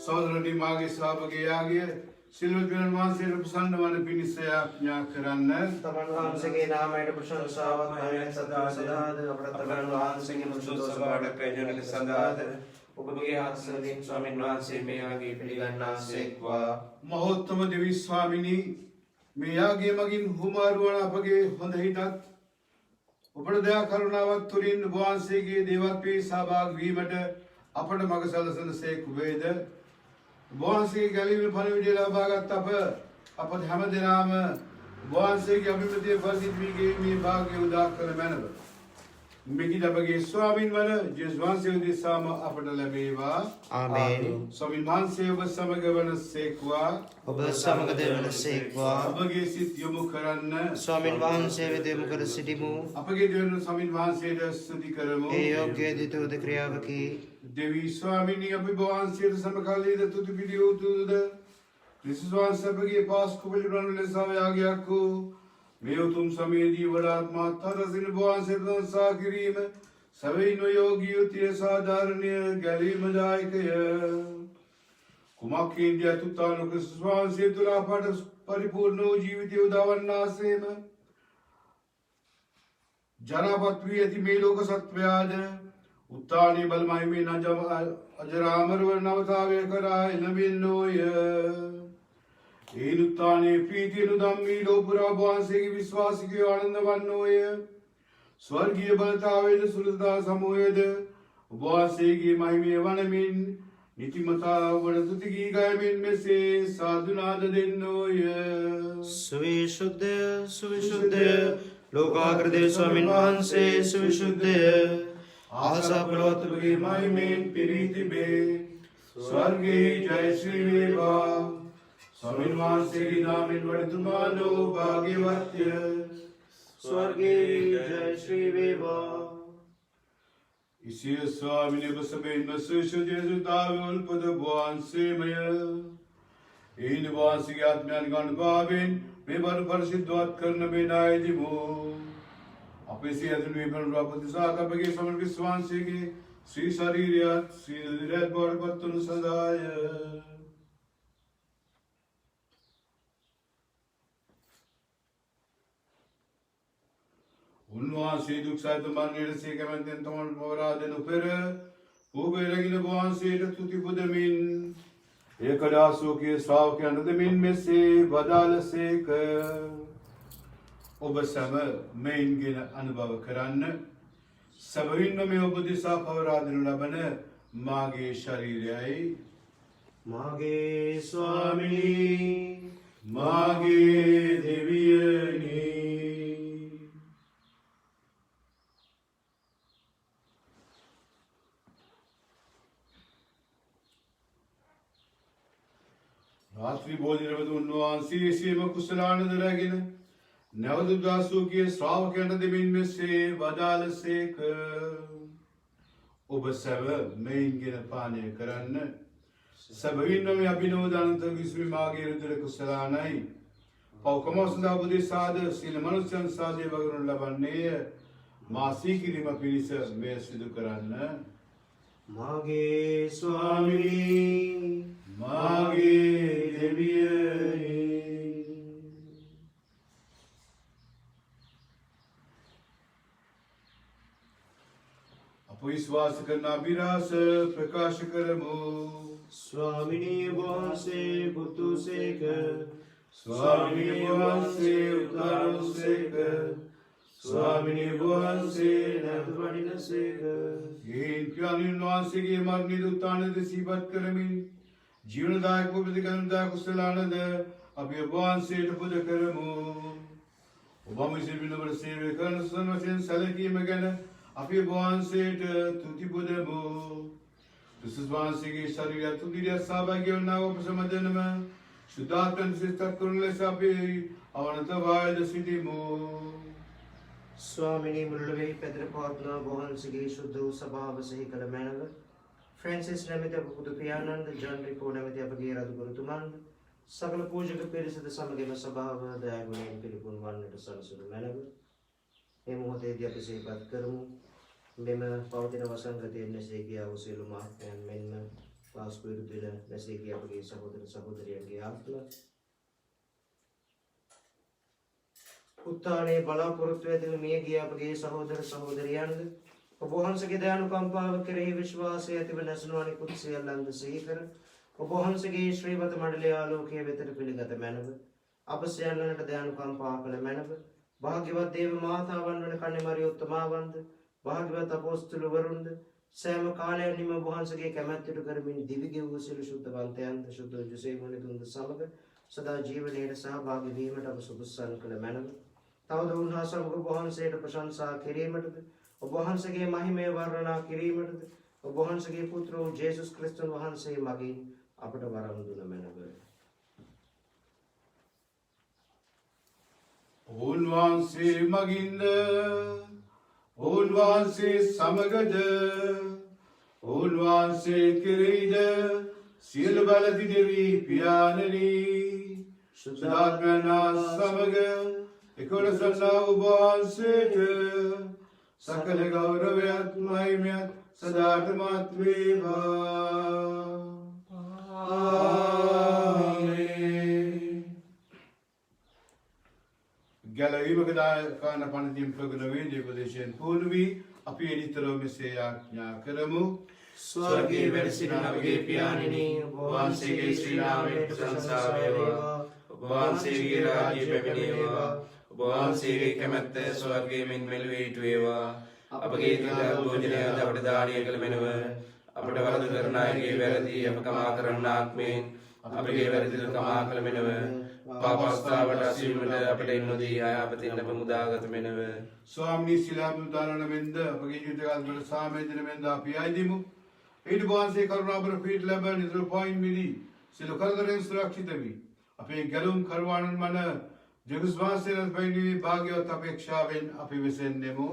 සහෝදරනි මාගේ ශ්‍රාවකගේ යාගය සිල්වතුන් වහන්සේට ප්‍රසන්න වන පිණිස යාඥා කරන්න. තමන් වහන්සේගේ නාමයට ප්‍රශංසාවත් මහිමත් සදාද අපට තමන් වහන්සේගේ මුසුදු සභාවට ප්‍රයෝජනක සඳහාද ඔබගේ ආශ්‍රයෙන් ස්වාමීන් වහන්සේ මේ යාගය පිළිගන්නාසේක්වා. මහෝත්තම දෙවි ස්වාමිනී මේ යාගය මගින් හුමාරුවන අපගේ හොඳ හිතත් ඔබට දයා කරුණාවක් තුලින් ඔබ වහන්සේගේ දේවත්වයේ සහභාගී වීමට අපට මඟ සැලසෙන සේක් වේද. ඔබ වහන්සේගේ ගැලවීම පණිවිඩය ලබාගත් අප හැම දෙනාම ඔබ වහන්සේගේ අභිමතිය පරිදි වී මේ භාග්‍ය උදා කර මැනව. මෙකි අපගේ ස්වාමීන් වන ජේසුස් වහන්සේ උදෙසාම අපට ලැබේවා. ආමේන්. ස්වාමීන් වහන්සේ ඔබ සමග වනසේක්වා. ඔබ සමග දෙවනසේක්වා. අපගේ සිත් යොමු කරන්න. ස්වාමින් වහන්සේ වෙත යොමු කර සිටිමු. අපගේ දෙවියන් ස්වාමීන් වහන්සේට ස්තුති කරමු. ඒ යෝග්‍ය දිතෝද ක්‍රියාවකි. දෙවි ස්වාමීනි අපි වහන්සේට සමකාලීන තුති පිළියුතුද ක්‍රිස්තුස් වහන්සේ අපගේ පාස්කු පිළිබඳ ලෙස යාගයක් වූ මේ උතුම් සමයේදී වඩාත් මහත්තර සින වහන්සේට දන්සා කිරීම සැබවින්ම යෝගී උතිය සාධාරණය ගැලීමදායකය. කුමක් ඉන්දියා තුතාන ක්‍රිස්තුස් වහන්සේ තුළ අපට පරිපූර්ණ වූ ජීවිතය උදාවන්නාසේම ජරාපත් වී ඇති මේ ලෝක සත්වයාද උත්තානී බල මහිමේ නජම අජරාමරව නවතාවය කරා එළඹෙන්නෝය. ඒ උත්තානයේ ප්‍රීතියනු ධම්මී ලෝපුරා වහන්සේගේ විශ්වාසිකයෝ ආනන්ද වන්නෝය. ස්වර්ගීය බලතාවයද සුළදා සමූහයද වහන්සේගේ මහිමය වනමින් නිතිමතා වඩ තුති ගී ගයමින් මෙසේ සාදුනාද දෙන්නෝය. සවිශුද්ධ සවිශුද්ධ ලෝකාග්‍රදේව ස්වාමින් වහන්සේ සවිශුද්ධ ආසා ප්‍රවත්තුගේ මහිමෙන් පිරී තිබේ. ස්වර්ගයේ ජය ශ්‍රී වේවා. ස්වාමීන් වහන්සේගේ නාමයෙන් වඩතුමානෝ භාග්‍යවත්ය. ස්වර්ගයේ ජය ශ්‍රී වේවා. ඉසිය ස්වාමිනේ ඔබ සැබවින්ම සවිශුද්ධ ජේසුස්තාවේ උල්පත වහන්සේමය. ඒ වහන්සේගේ ආත්මයන් ගනුභාවයෙන් මේ බර පරිශුද්ධවත් කරන මේ නායදිමු. අපේ සියලු නිවන රාපතිසාක අපගේ සමන් විශ්වාසයේ ශ්‍රී ශරීරයත් ශ්‍රී දිරත් බවට පත්වනු සදාය. උන්වහන්සේ දුක් සහිත මරණයට සිය කැමැත්තෙන් තමන් පවරා දෙනු පෙර පූර්වයේ රැගෙන වහන්සේට තුති පුදමින් ඒකදාසෝකයේ ශ්‍රාවකයන් දෙමින් මෙසේ වදාළසේක. ඔබ සැම මෙයින්ගෙන අනුභව කරන්න. සැබවින්ම මේ ඔබ දෙසා පවරා දෙනු ලබන මාගේ ශරීරයයි මාගේ ස්වාමිනී මාගේ දෙවියනි. රාත්‍රී භෝජනවද උන්වහන්සේ සීම කුසලානද රැගෙන නැවත දාසෝකයේ ශ්‍රාවකයන්ට දෙමින් මෙසේ වදාළසේක. ඔබ සැව මෙයින්ගෙන පානය කරන්න. සැබවින්ම මේ අභිනව දානත විශ්වි මාගේ රුධිර කුසලානයි. පව්කම සඳහා උපදෙසාද සීල මනුෂ්‍යයන් සාදේ වගනු ලබන්නේය. මා සීකිරීම පිණිස මෙය සිදු කරන්න. මාගේ ස්වාමිනී මාගේ දෙවියනි. අප විශ්වාස කරන අභිරහස ප්‍රකාශ කරමු. ස්වාමිනී වහන්සේ පුතුසේක ස්වාමිනී වහන්සේ උදාරුසේක. ස්වාමිනී වහන්සේ නැවත වඩිනසේක. ඒ පියාණන් වහන්සේගේ මරණින් උත්ථානද සිහිපත් කරමින් ජීවනදායක ප්‍රතිගන්ධා කුසලානද අපි ඔබ වහන්සේට පුද කරමු. ඔබම සිවිලවල සේවය කරන සුසන වශයෙන් සැලකීම ගැන අපි ඔබ වහන්සේට තුති පුදමු. ක්‍රිස්තුස් වහන්සේගේ ශරීරය තුදිරිය සහභාගී වන්නා ඔබ සමදනම සුද්ධාත්මන් සිතක් කරන ලෙස අපි අවනතවායද සිටිමු. ස්වාමිනී මුල්ලවෙහි පැදර පවත්නා වහන්සේගේ ශුද්ධ වූ සභාව සිහි කළ මැනව. ෆ්‍රැන්සිස් නැමැති අප පුදු පියාණන්ද ජන් රිකෝ නැමැති අපගේ රජගුරුතුමන්ද සකල පූජක පිරිසද සමගම සභාව දයාගුණයෙන් පිළිපුන් වන්නට සලසනු මැනව. මේ මොහොතේදී අපි සිහිපත් කරමු මෙම පවතින වසංගතයෙන් නැසී ගියා වූ සියලු මහත්මයන් මෙන්ම පාස්කු දින නැසී ගිය අපගේ සහෝදර සහෝදරියන්ගේ ආත්ම උත්තානයේ බලාපොරොත්තු ඇතිව මිය ගිය අපගේ සහෝදර සහෝදරියන්ද ඔබ වහන්සේගේ දයානුකම්පාව කෙරෙහි විශ්වාසය ඇතිව නැසුණු අනිකුත් සියල්ලන්ද සිහි කර ඔබ වහන්සේගේ ශ්‍රීමත මණ්ඩලයේ ආලෝකයේ වෙතට පිළිගත මැනව. අප සියල්ලන්ට දයානුකම්පා කළ මැනව. භාග්‍යවත් දේව මාතාවන් වන කන්‍යාමරිය උත්තමාවන්ද භාග්‍යවත් අපොස්තුලවරුන්ද සෑම කාලයකම ඔබ වහන්සේගේ කැමැත්තට කරමින් දිවිගෙව් වූ සියලු ශුද්ධවන්තයන්ද ශුද්ධ ජොසේෆ් මුනිතුන්ද සමග සදා ජීවනයේ සහභාගී වීමට අප සුදුස්සන් කළ මැනව. තවද උන්වහන්සේ ඔබ වහන්සේට ප්‍රශංසා කිරීමටද ඔබ වහන්සේගේ මහිමය වර්ණනා කිරීමටද ඔබ වහන්සේගේ පුත්‍ර වූ ජේසුස් ක්‍රිස්තුන් වහන්සේ මගින් අපට වරම් දුන මැනව. උන්වහන්සේ මගින්ද උන්වහන්සේ සමගද උන්වහන්සේ කෙරෙහිද සියලු බලති දෙවි පියාණනි සුදාත්මනා සමග එකොළසනා ඔබ වහන්සේට සකල ගෞරවයත් මහිමයත් සදාටමත් වේවා. ආමේන්. ගැලවීමක දායකයන් පනතින් ප්‍රගුණ වේ දේවදේශයෙන් පූර්ණ වී අපි එනිතරව මෙසේ යාඥා කරමු. ස්වර්ගයේ වැඩ සිටින අපගේ පියාණෙනි, ඔබ වහන්සේගේ ශ්‍රී නාමයට ප්‍රශංසා වේවා. ඔබ වහන්සේගේ රාජ්‍ය පැමිණේවා. ඔබ වහන්සේගේ කැමැත්ත ස්වර්ගයේ මෙන් මෙලොවේ සිටු වේවා. අපගේ දිනදා භෝජනය අපට දානය කළ මෙනව. අපට වරද කරන අයගේ වැරදි අප කමා කරන්නාක් මෙන් අපගේ වැරදි කමා කළ මෙනව. පාපස්ථාවට අසීමට අපට එන්නොදී අයාපතින් අප මුදාගත මෙනව. ස්වාමී ශිලාමුදානන මෙන්ද අපගේ යුද්ධකාලවල සාමේදන මෙන්ද අපි අයිදිමු. ඊට වහන්සේ කරුණාබර පීඨ ලැබ නිතර පොයින් මිදී සියලු කරදරෙන් සුරක්ෂිත වී අපේ ගැලුම් කරවානන් මන ජගස්වාසයෙන් බයිනී භාග්‍යවත් අපේක්ෂාවෙන් අපි විසෙන්නෙමු.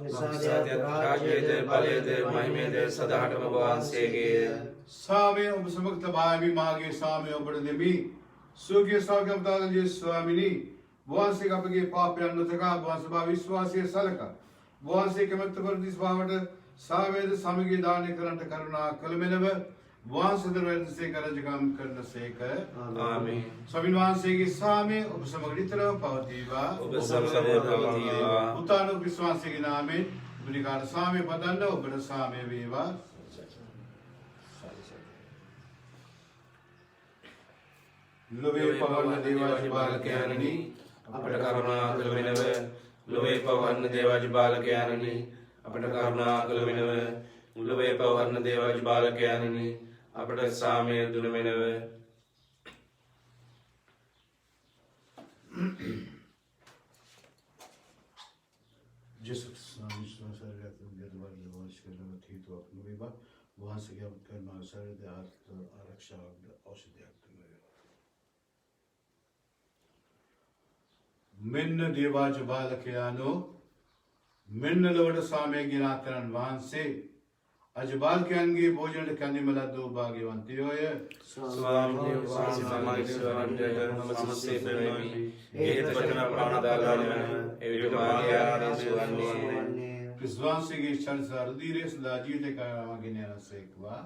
සත්‍ය රාජ්‍යයේද බලයේද මහිමයේද සදාටම වහන්සේගේ. සාමය ඔබ සමග තබාමි මාගේ සාමය ඔබට දෙමි. සුවකීය සෞඛ්‍යම්තාවලිය ස්වාමිනී වහන්සේ අපගේ පාපයන් නොතකා වහන්සේ විශ්වාසය සලකා වහන්සේ කැමැත්ත පරිදි ස්වාමට සාවේද සමගී දානය කරන්නට කරුණා කළ මෙලව වහන්සේ දරවැන්සේ කරජකම් කරනසේක. ආමේන්. ස්වාමීන් වහන්සේගේ සාමය ඔබ සමග නිතරම පවතිවා. ඔබ සමග පවතිවා. උතානු විශ්වාසයේ නාමයෙන් බුද්ධිකාර සාමය පදන්න ඔබට සාමය වේවා. ලොවේ පවන්න දේවාජි බාලකයන්නි අපට කරුණා කළ මෙනව. ලොවේ පවන්න දේවාජි බාලකයන්නි අපට කරුණා කළ මෙනව. ලොවේ පවන්න දේවාජි බාලකයන්නි අපට සාමය දුන මෙනව. Jesus වහන්සේගේ කරන සරද ආරක්ෂාවක් ඖෂධයක් මෙන්න දේවාජ බාලකයානෝ මෙන්න ලොවට සාමය ගෙනාතරන් වහන්සේ අජබාලකයන්ගේ භෝජනට කැඳීම ලද්දෝ භාග්‍යවන්තයෝය. ස්වාමීන් වහන්සේ සමාගම ස්වරණයට මම සමස්තේ ප්‍රේමයි. ඒත වචන ප්‍රාණදාලන එවිට මාගේ ආරාධනය වන්නේ. ක්‍රිස්තුවන්සේගේ ශරීර සාරදීරේ සදා ජීවිත කාලයමගෙන යනසේක්වා.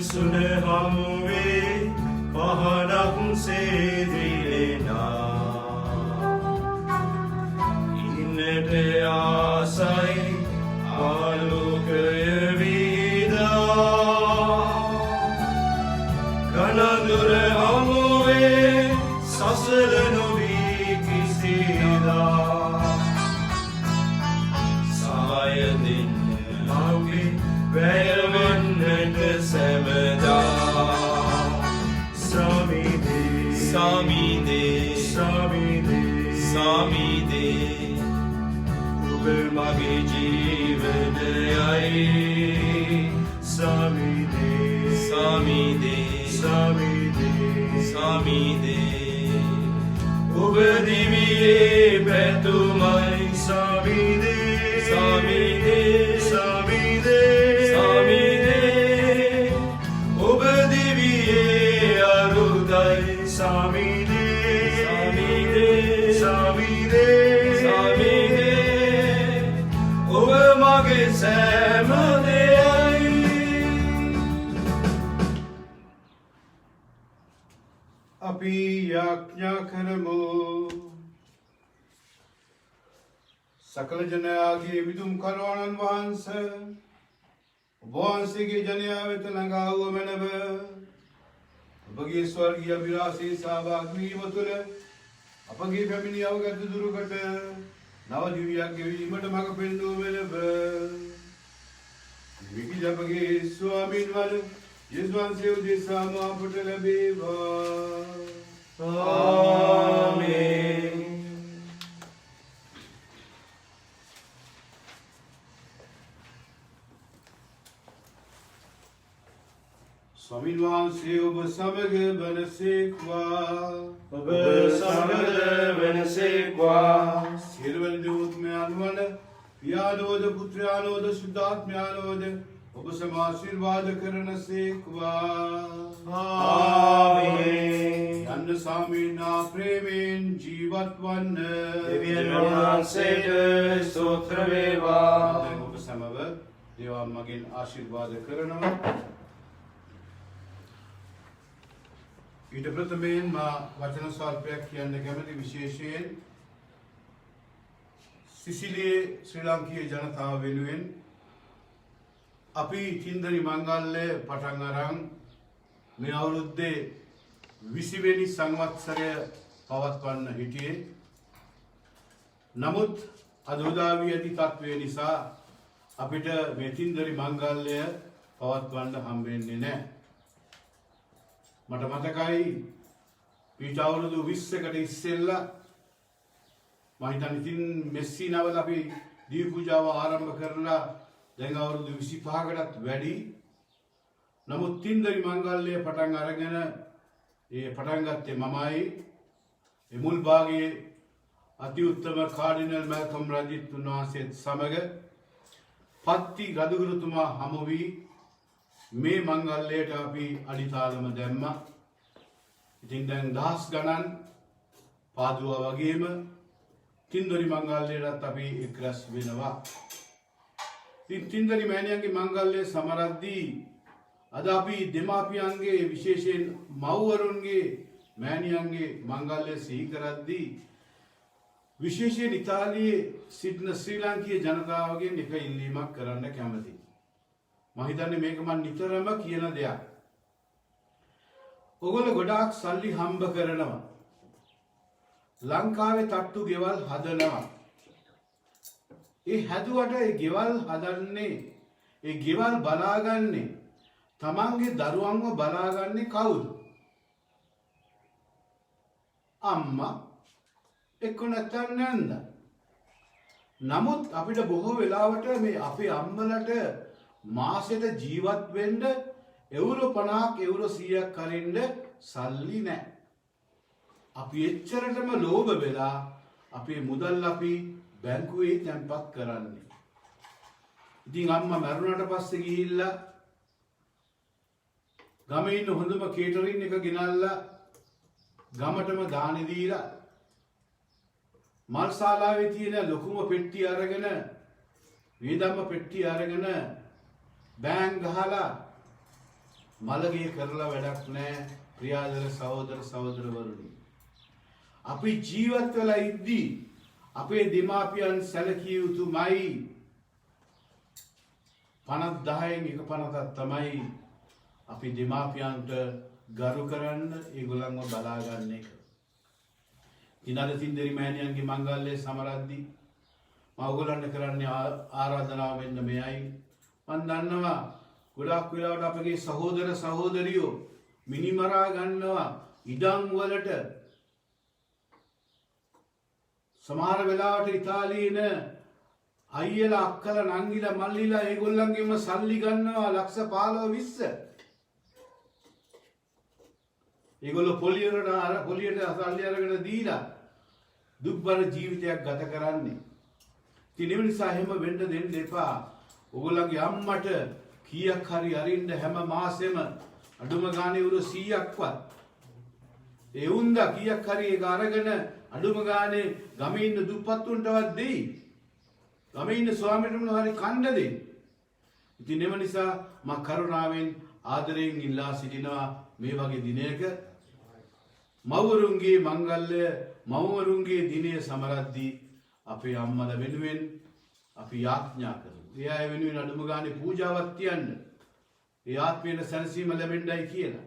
සුන හමුවේ පහනක් සේදිලෙනා ඉන්නට ආසයි ආලෝකය විදා කනදුර හමුවේ සසල නොවී කිසිදා සාය දෙන්න මගේ වැයවන්නට සැමදා සාමිදේ ඔබ මගේ ජීවිතේ Samide, Samide, Samide, Samide. ඔබ දිවියේ පැතුමයි Samide, Samide, Samide, Samide. ඔබ දිවියේ අරුතයි Samide, Samide, Samide, Samide. ඔබ මගේ සෑම දෙයයි. අපි යාඥා කරමු. සකල ජනයාගේ විදුම් කරවණන් වහන්සේ ඔබ වහන්සේගේ ජනයා වෙත ළඟා වූ මැනව ඔබගේ ස්වර්ගීය අභිලාෂයේ සහභාගී වීම තුළ අපගේ පැමිණි අවගත දුරකට නව දිවියක් ගෙවීමට මඟ පෙන්වූ මැනව විකි අපගේ ස්වාමීන් වහන්සේ යේසුස් වහන්සේ උදෙසාම අපට ලැබේවා. ආමේන්. ස්වාමීන් වහන්සේ ඔබ සමග වනසේක්වා. ඔබ සමග වනසේක්වා. සියලුම දූතයන් වන පියාණෝද පුත්‍රයාණෝද සුද්ධාත්මයාණෝද ඔබ සමාශිර්වාද කරනසේක්වා. ආමේන්. යන්න සාමීනා ප්‍රේමයෙන් ජීවත් වන්න. දෙවියන් වහන්සේට ස්තෝත්‍ර වේවා. දැන් ඔබ සමව දේවම්මගෙන් ආශිර්වාද කරනවා. ඊට ප්‍රථමයෙන් මා වචන ස්වල්පයක් කියන්න කැමති. විශේෂයෙන් සිසිලියේ ශ්‍රී ලාංකීය ජනතාව වෙනුවෙන් අපි තින්දරි මංගල්‍ය පටන් අරන් මේ අවුරුද්දේ 20 වෙනි සංවත්සරය පවත්වන්න හිටියේ. නමුත් අද උදා වී ඇති තත්ත්වය නිසා අපිට මේ තින්දරි මංගල්‍ය පවත්වන්න හම්බෙන්නේ නැහැ. මට මතකයි ඊට අවුරුදු 20කට ඉස්සෙල්ලා මම හිතන්නේ ඉතින් මෙස්සි නවල අපි දී පූජාව ආරම්භ කරලා දැන් අවුරුදු 25කටත් වැඩි. නමුත් තින්දරි මංගල්‍ය පටන් අරගෙන පටන් ගත්තේ මමයි. ඒ මුල් භාගයේ අති උත්තම කාඩිනල් මැල්කම් රජිත් වහන්සේත් සමග පත්ති රදුගුරුතුමා හමු වී මේ මංගල්‍යයට අපි අඩිතාලම දැම්මා. ඉතින් දැන් දහස් ගණන් පාදුවා වගේම තින්දරි මංගල්‍යයටත් අපි එක්රැස් වෙනවා. ඉතින් තින්දරි මෑණියන්ගේ මංගල්‍ය සමරද්දී අද අපි දෙමාපියන්ගේ විශේෂයෙන් මව්වරුන්ගේ මෑණියන්ගේ මංගල්‍ය සිහි කරද්දී විශේෂයෙන් ඉතාලියේ සිටින ශ්‍රී ලාංකීය ජනතාවගෙන් එක ඉල්ලීමක් කරන්න කැමතියි. මම හිතන්නේ මේක මම නිතරම කියන දෙයක්. ඔයගොල්ලෝ ගොඩාක් සල්ලි හම්බ කරනවා. ලංකාවේ තට්ටු ගෙවල් හදනවා. ඒ හැදුවට ඒ ගෙවල් හදන්නේ ඒ ගෙවල් බලාගන්නේ තමන්ගේ දරුවන්ව බලාගන්නේ කවුද? අම්මා එක්ක නැත්නම් නැන්ද. නමුත් අපිට බොහෝ වෙලාවට මේ අපේ අම්මලට මාසෙට ජීවත් වෙන්න එවුරෝ 50ක් එවුරෝ 100ක් කරින්න සල්ලි නැහැ. අපි එච්චරටම ලෝභ වෙලා අපේ මුදල් අපි බැංකුවේ තැන්පත් කරන්නේ. ඉතින් අම්මා මැරුණාට පස්සේ ගිහිල්ලා ගමේ ඉන්න හොඳම කේටරින් එක ගෙනල්ලා ගමටම දානි දීලා මල් ශාලාවේ තියෙන ලොකුම පෙට්ටිය අරගෙන වේදම්ම පෙට්ටිය අරගෙන බෑන් ගහලා මලගේ කරලා වැඩක් නැහැ. ප්‍රියාදර සහෝදර සහෝදරවරුනි, අපි ජීවත් වෙලා ඉද්දී අපේ දෙමාපියන් සැලකිය යුතුමයි. 50,000න් එක 50ක් තමයි අපි දෙමාපියන්ට ගරු කරන්න, ඒගොල්ලන්ව බලා ගන්න එක. ඉනාල තින්දරි මෑණියන්ගේ මංගල්‍ය සමරද්දී මම ඔයගොල්ලන්ට කරන්නේ ආරාධනාව වෙන්න මෙයයි. මම දන්නවා ගොඩක් වෙලාවට අපගේ සහෝදර සහෝදරියෝ මිනිමරා ගන්නවා ඉඩම් වලට. සමහර වෙලාවට ඉතාලියේ අයියලා අක්කලා නංගිලා මල්ලිලා ඒගොල්ලන්ගෙම සල්ලි ගන්නවා ලක්ෂ 15 20. ඒගොල්ලෝ පොලියට සල්ලි අරගෙන දීලා දුක්බර ජීවිතයක් ගත කරන්නේ. ඉතින් ඒ නිසා හැම වෙන්න දෙන්න එපා. ඔයගොල්ලන්ගේ අම්මට කීයක් හරි අරින්න හැම මාසෙම අඩුම ගානේ උරු 100ක්වත් ඒ උන්දා කීයක් හරි ඒක අරගෙන අඩුම ගානේ ගමේ ඉන්න දුප්පත්තුන්ටවත් දෙයි. ගමේ ඉන්න ස්වාමීන් හරි කණ්ඩ දෙයි. ඉතින් එම නිසා මා කරුණාවෙන් ආදරයෙන් ඉල්ලා සිටිනවා මේ වගේ දිනයක මව්වරුන්ගේ මංගල්‍ය මව්වරුන්ගේ දිනය සමරද්දී අපේ අම්මලා වෙනුවෙන් අපි යාඥා කරමු. ඒ අය වෙනුවෙන් අඩුම ගානේ පූජාවක් තියන්න. ඒ ආත්මයේ සැනසීම ලැබෙන්නයි කියලා.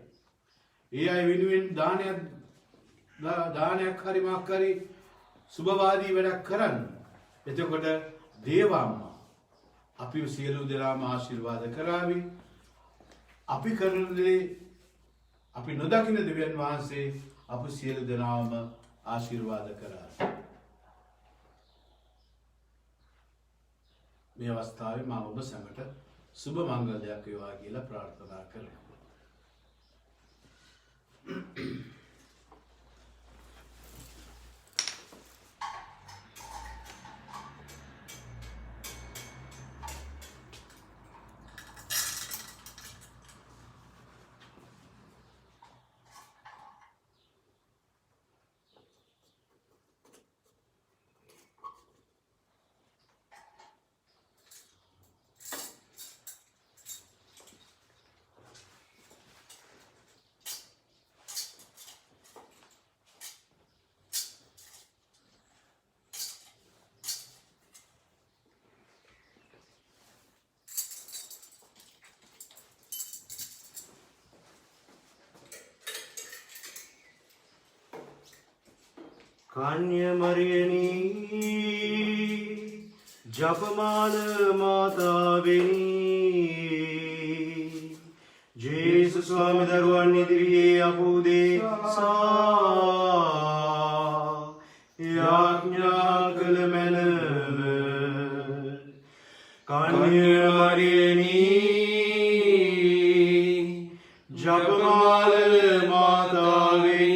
ඒ අය වෙනුවෙන් දානයක් හරි මාක් හරි සුබවාදී වැඩක් කරන්න. එතකොට දේවම්මා අපි සියලු දෙනාම ආශිර්වාද කරાવી. අපි කරන දේ අපි නොදකින දෙවියන් වහන්සේ අප සියලු දෙනාම ආශිර්වාද කරાવી. මේ අවස්ථාවේ මම ඔබ සැමට සුබ මංගලයක් වේවා කියලා ප්‍රාර්ථනා කරනවා. කන්‍යමරියනි ජපමාන මාතාවෙනි ජේසුස් ස්වාමි දරුවන් ඉදිරියේ අපෝදේ යාඥා කළ මැනව කන්‍යමරියනි ජපමාන මාතාවෙනි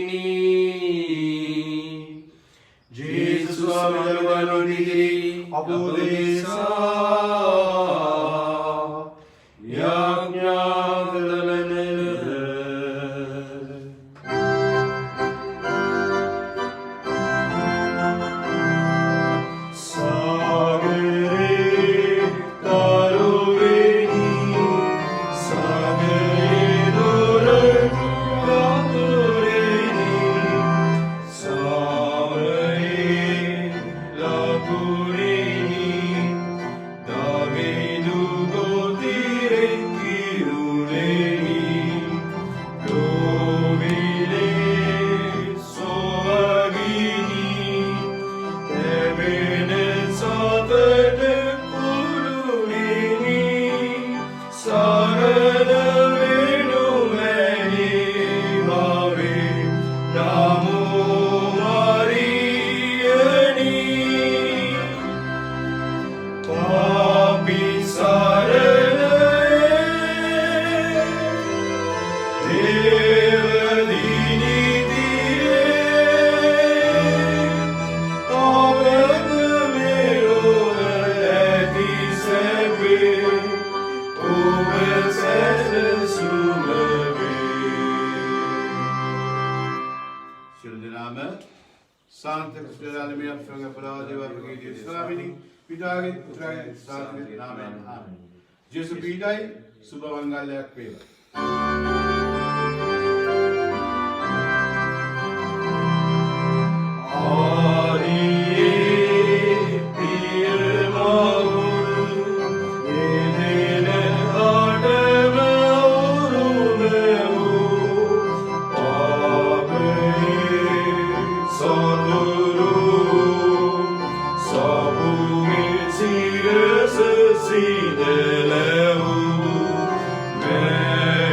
Jesu pidai suba mangalyak vela.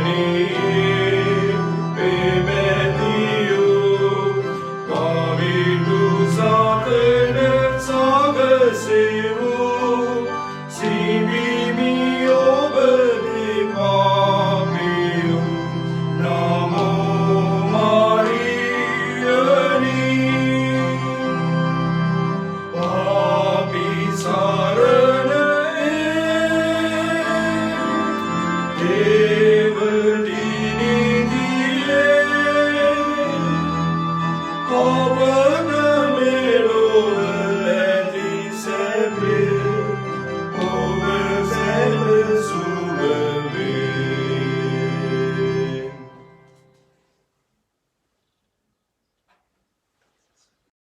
Many සුව